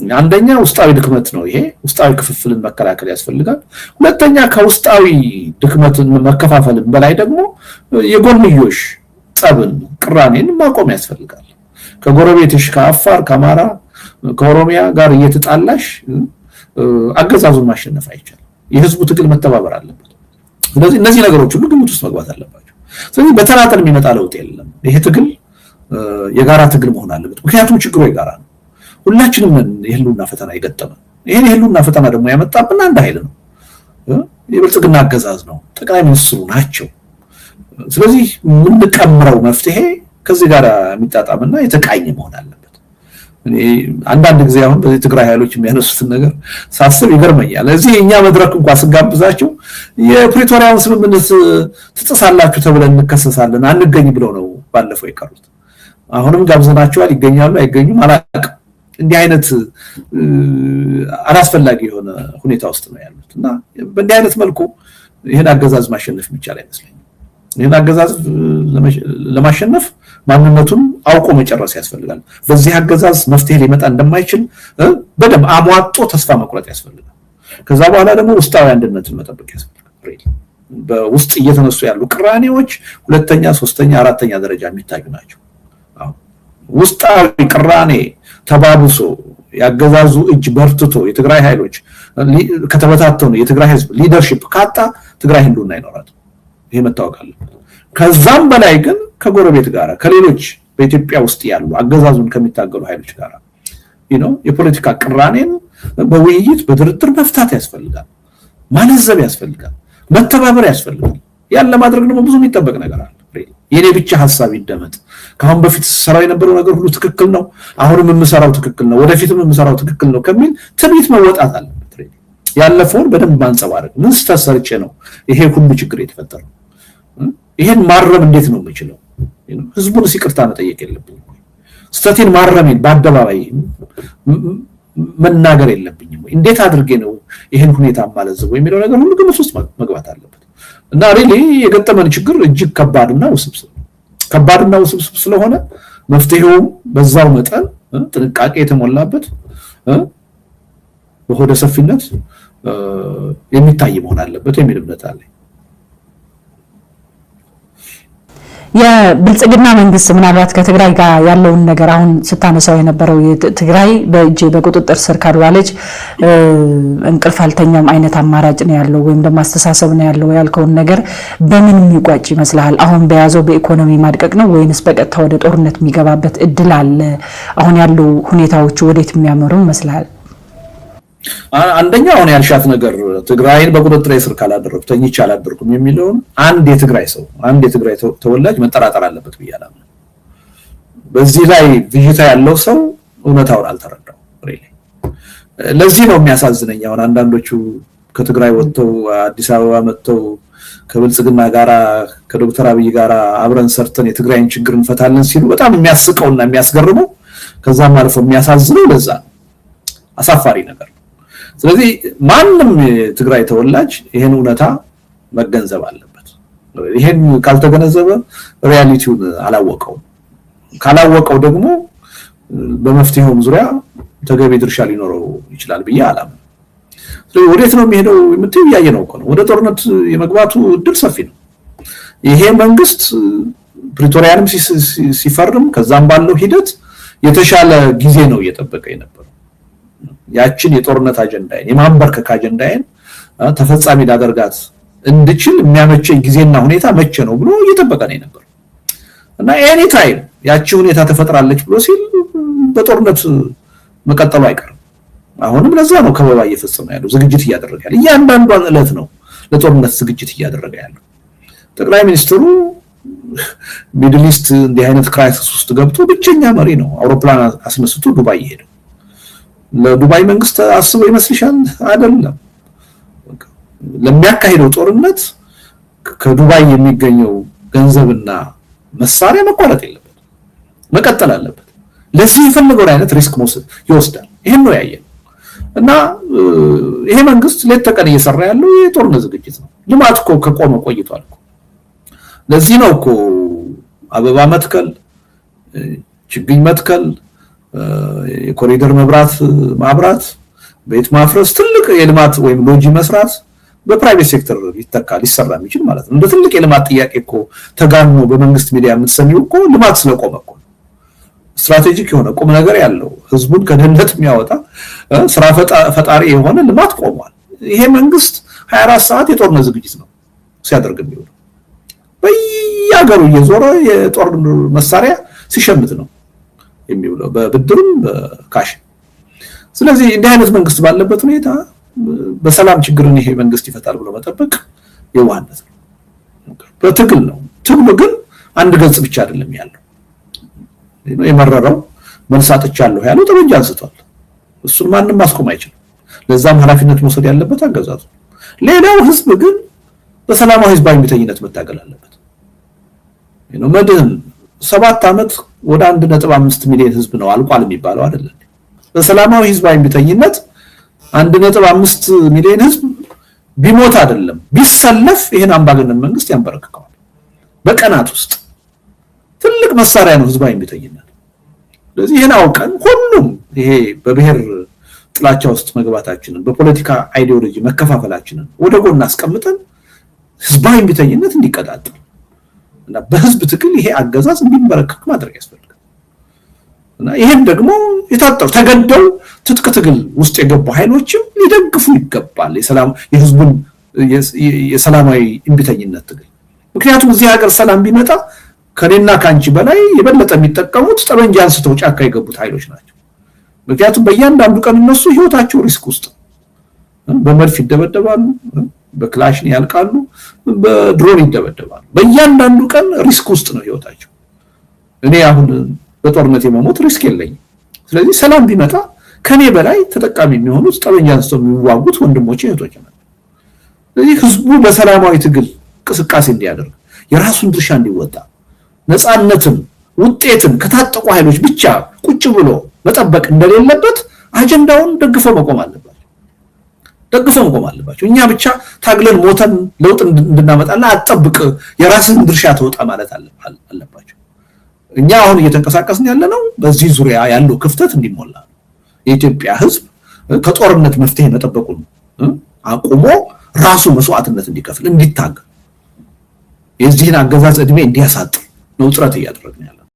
አንደኛ ውስጣዊ ድክመት ነው። ይሄ ውስጣዊ ክፍፍልን መከላከል ያስፈልጋል። ሁለተኛ ከውስጣዊ ድክመትን መከፋፈልን በላይ ደግሞ የጎንዮሽ ጸብን፣ ቅራኔን ማቆም ያስፈልጋል። ከጎረቤትሽ ከአፋር፣ ከአማራ፣ ከኦሮሚያ ጋር እየተጣላሽ አገዛዙን ማሸነፍ አይቻልም። የህዝቡ ትግል መተባበር አለበት። ስለዚህ እነዚህ ነገሮች ሁሉ ግምት ውስጥ መግባት አለባቸው። ስለዚህ በተናጠል የሚመጣ ለውጥ የለም። ይሄ ትግል የጋራ ትግል መሆን አለበት። ምክንያቱም ችግሩ የጋራ ነው። ሁላችንም የህልውና ፈተና የገጠመን። ይሄን የህልውና ፈተና ደግሞ ያመጣብን አንድ ኃይል ነው፣ የብልጽግና አገዛዝ ነው፣ ጠቅላይ ሚኒስትሩ ናቸው። ስለዚህ የምንቀምረው መፍትሄ ከዚህ ጋር የሚጣጣምና የተቃኘ መሆን አለበት። አንዳንድ ጊዜ አሁን በዚህ ትግራይ ኃይሎች የሚያነሱትን ነገር ሳስብ ይገርመኛል። እዚህ እኛ መድረክ እንኳን ስጋብዛቸው የፕሪቶሪያውን ስምምነት ትጥሳላችሁ ተብለን እንከሰሳለን አንገኝ ብለው ነው ባለፈው የቀሩት። አሁንም ጋብዘናቸዋል፣ ይገኛሉ አይገኙም አላውቅም። እንዲህ አይነት አላስፈላጊ የሆነ ሁኔታ ውስጥ ነው ያሉት እና በእንዲህ አይነት መልኩ ይሄን አገዛዝ ማሸነፍ የሚቻል አይመስለኝም። ይሄን አገዛዝ ለማሸነፍ ማንነቱን አውቆ መጨረስ ያስፈልጋል። በዚህ አገዛዝ መፍትሄ ሊመጣ እንደማይችል በደም አሟጦ ተስፋ መቁረጥ ያስፈልጋል። ከዛ በኋላ ደግሞ ውስጣዊ አንድነትን መጠበቅ ያስፈልጋል። በውስጥ እየተነሱ ያሉ ቅራኔዎች ሁለተኛ፣ ሶስተኛ፣ አራተኛ ደረጃ የሚታዩ ናቸው። ውስጣዊ ቅራኔ ተባብሶ ያገዛዙ እጅ በርትቶ የትግራይ ኃይሎች ከተበታተኑ የትግራይ ህዝብ ሊደርሺፕ ካጣ ትግራይ ህልውና አይኖራትም። ይሄ መታወቅ አለበት። ከዛም በላይ ግን ከጎረቤት ጋር ከሌሎች በኢትዮጵያ ውስጥ ያሉ አገዛዙን ከሚታገሉ ኃይሎች ጋር የፖለቲካ ቅራኔን በውይይት በድርድር መፍታት ያስፈልጋል። ማለዘብ ያስፈልጋል። መተባበር ያስፈልጋል። ያን ለማድረግ ደግሞ ብዙ የሚጠበቅ ነገር አለ። የኔ ብቻ ሐሳብ ይደመጥ፣ ከአሁን በፊት ሰራው የነበረው ነገር ሁሉ ትክክል ነው፣ አሁንም የምሰራው ትክክል ነው፣ ወደፊትም የምሰራው ትክክል ነው ከሚል ትዕቢት መወጣት አለበት። ያለፈውን በደንብ ማንጸባረቅ፣ ምን ስተሰርቼ ነው ይሄ ሁሉ ችግር የተፈጠረው? ይሄን ማረም እንዴት ነው የምችለው? ህዝቡን ይቅርታ መጠየቅ የለብኝም? ስተቴን ማረሜን በአደባባይ መናገር የለብኝም? እንዴት አድርጌ ነው ይሄን ሁኔታ ማለዘው የሚለው ነገር ሁሉ ግምት ውስጥ መግባት አለበት። እና ሪሊ የገጠመን ችግር እጅግ ከባድና ውስብስብ ስለሆነ መፍትሄውም በዛው መጠን ጥንቃቄ የተሞላበት በሆደ ሰፊነት የሚታይ መሆን አለበት የሚል እምነት አለኝ። የብልጽግና መንግስት ምናልባት ከትግራይ ጋር ያለውን ነገር አሁን ስታነሳው የነበረው ትግራይ በቁጥጥር ስር ካልዋለች እንቅልፍ አልተኛም አይነት አማራጭ ነው ያለው ወይም ደግሞ አስተሳሰብ ነው ያለው ያልከውን ነገር በምን የሚቋጭ ይመስልሃል? አሁን በያዘው በኢኮኖሚ ማድቀቅ ነው ወይንስ በቀጥታ ወደ ጦርነት የሚገባበት እድል አለ? አሁን ያለው ሁኔታዎች ወዴት የሚያመሩ ይመስልሃል? አንደኛ አሁን ያልሻት ነገር ትግራይን በቁጥጥር ስር ካላደረኩ ተኝቼ አላደርኩም የሚለውን አንድ የትግራይ ተወላጅ መጠራጠር አለበት ብያለሁ። በዚህ ላይ ብዥታ ያለው ሰው እውነታውን አልተረዳው። ለዚህ ነው የሚያሳዝነኝ። አሁን አንዳንዶቹ ከትግራይ ወጥተው አዲስ አበባ መጥተው ከብልጽግና ጋራ ከዶክተር አብይ ጋራ አብረን ሰርተን የትግራይን ችግር እንፈታለን ሲሉ በጣም የሚያስቀውና የሚያስገርመው ከዛም አልፎ የሚያሳዝነው ለዛ አሳፋሪ ነገር። ስለዚህ ማንም የትግራይ ተወላጅ ይሄን እውነታ መገንዘብ አለበት። ይሄን ካልተገነዘበ ሪያሊቲውን አላወቀው፣ ካላወቀው ደግሞ በመፍትሄውም ዙሪያ ተገቢ ድርሻ ሊኖረው ይችላል ብዬ አላምንም። ስለዚህ ወዴት ነው የሚሄደው የምትይው ያየነው እኮ ነው። ወደ ጦርነት የመግባቱ እድል ሰፊ ነው። ይሄ መንግስት ፕሪቶሪያንም ሲፈርም ከዛም ባለው ሂደት የተሻለ ጊዜ ነው እየጠበቀ የነበረው። ያችን የጦርነት አጀንዳዬን የማንበርከክ አጀንዳዬን ተፈጻሚ ላደርጋት እንድችል የሚያመቸኝ ጊዜና ሁኔታ መቼ ነው ብሎ እየጠበቀ ነው የነበረው እና ኤኒ ታይም ያቺ ሁኔታ ተፈጥራለች ብሎ ሲል በጦርነት መቀጠሉ አይቀርም። አሁንም ለዛ ነው ከበባ እየፈጸመ ያለው፣ ዝግጅት እያደረገ ያለው። እያንዳንዷን ዕለት ነው ለጦርነት ዝግጅት እያደረገ ያለው። ጠቅላይ ሚኒስትሩ ሚድል ኢስት እንዲህ አይነት ክራይሲስ ውስጥ ገብቶ ብቸኛ መሪ ነው። አውሮፕላን አስነስቶ ዱባይ ይሄዳል። ለዱባይ መንግስት አስበው ይመስልሻል? አይደለም። ለሚያካሂደው ጦርነት ከዱባይ የሚገኘው ገንዘብና መሳሪያ መቋረጥ የለበት፣ መቀጠል አለበት። ለዚህ የፈለገው አይነት ሪስክ ይወስዳል። ይሄን ነው ያየነው። እና ይሄ መንግስት ሌት ተቀን እየሰራ ያለው የጦርነት ዝግጅት ነው። ልማት እኮ ከቆመ ቆይቷል እኮ። ለዚህ ነው እኮ አበባ መትከል፣ ችግኝ መትከል፣ የኮሪደር መብራት ማብራት፣ ቤት ማፍረስ፣ ትልቅ የልማት ወይም ሎጂ መስራት በፕራይቬት ሴክተር ሊሰራ የሚችል ማለት ነው። እንደ ትልቅ የልማት ጥያቄ እኮ ተጋኖ በመንግስት ሚዲያ የምትሰሚው እኮ ልማት ስለቆመ እኮ። ስትራቴጂክ የሆነ ቁም ነገር ያለው ህዝቡን ከድህነት የሚያወጣ ስራ ፈጣሪ የሆነ ልማት ቆሟል። ይሄ መንግስት 24 ሰዓት የጦርነት ዝግጅት ነው ሲያደርግ የሚውለው። በየሀገሩ እየዞረ የጦር መሳሪያ ሲሸምት ነው የሚውለው፣ በብድርም በካሽ። ስለዚህ እንዲህ አይነት መንግስት ባለበት ሁኔታ በሰላም ችግርን ይሄ መንግስት ይፈታል ብሎ መጠበቅ የዋህነት ነው። በትግል ነው። ትግሉ ግን አንድ ገጽ ብቻ አይደለም ያለው። የመረረው መልሳጥቻለሁ ያለው ጠመንጃ አንስቷል። እሱን ማንም ማስቆም አይችልም። ለዛም ኃላፊነት መውሰድ ያለበት አገዛዙ። ሌላው ህዝብ ግን በሰላማዊ ህዝባዊ እምቢተኝነት መታገል አለበት። መድህን 7 ዓመት ወደ 1.5 ሚሊዮን ህዝብ ነው አልቋል የሚባለው አይደለም። በሰላማዊ ህዝባዊ እምቢተኝነት 1.5 ሚሊዮን ህዝብ ቢሞት አይደለም ቢሰለፍ ይሄን አምባገነን መንግስት ያንበረክከዋል። በቀናት ውስጥ ትልቅ መሳሪያ ነው ህዝባዊ እምቢተኝነት። ስለዚህ ይሄን አውቀን ሁሉም ይሄ በብሔር ጥላቻ ውስጥ መግባታችንን፣ በፖለቲካ አይዲዮሎጂ መከፋፈላችንን ወደ ጎን አስቀምጠን ህዝባዊ እምቢተኝነት እንዲቀጣጠል እና በህዝብ ትግል ይሄ አገዛዝ እንዲንበረከክ ማድረግ ያስፈልጋል። እና ይሄን ደግሞ የታጠሩ ተገደው ትጥቅ ትግል ውስጥ የገቡ ኃይሎችም ሊደግፉ ይገባል የህዝቡን የሰላማዊ እምቢተኝነት ትግል። ምክንያቱም እዚህ ሀገር ሰላም ቢመጣ ከኔና ካንቺ በላይ የበለጠ የሚጠቀሙት ጠመንጃ አንስተው ጫካ የገቡት ኃይሎች ናቸው። ምክንያቱም በእያንዳንዱ ቀን እነሱ ህይወታቸው ሪስክ ውስጥ፣ በመድፍ ይደበደባሉ፣ በክላሽን ያልቃሉ፣ በድሮን ይደበደባሉ። በእያንዳንዱ ቀን ሪስክ ውስጥ ነው ህይወታቸው። እኔ አሁን በጦርነት የመሞት ሪስክ የለኝም። ስለዚህ ሰላም ቢመጣ ከኔ በላይ ተጠቃሚ የሚሆኑት ጠመንጃ አንስተው የሚዋጉት ወንድሞቼ እህቶቼ ናቸው። ስለዚህ ህዝቡ በሰላማዊ ትግል እንቅስቃሴ እንዲያደርግ፣ የራሱን ድርሻ እንዲወጣ፣ ነፃነትን ውጤትን ከታጠቁ ኃይሎች ብቻ ቁጭ ብሎ መጠበቅ እንደሌለበት አጀንዳውን ደግፈው መቆም አለባቸው። እኛ ብቻ ታግለን ሞተን ለውጥ እንድናመጣና አጠብቅ የራስን ድርሻ ተወጣ ማለት አለባቸው። እኛ አሁን እየተንቀሳቀስን ያለነው በዚህ ዙሪያ ያለው ክፍተት እንዲሞላ፣ የኢትዮጵያ ህዝብ ከጦርነት መፍትሄ መጠበቁን አቁሞ ራሱ መስዋዕትነት እንዲከፍል እንዲታገል፣ የዚህን አገዛዝ እድሜ እንዲያሳጥር ነው ጥረት እያደረግን ያለነው።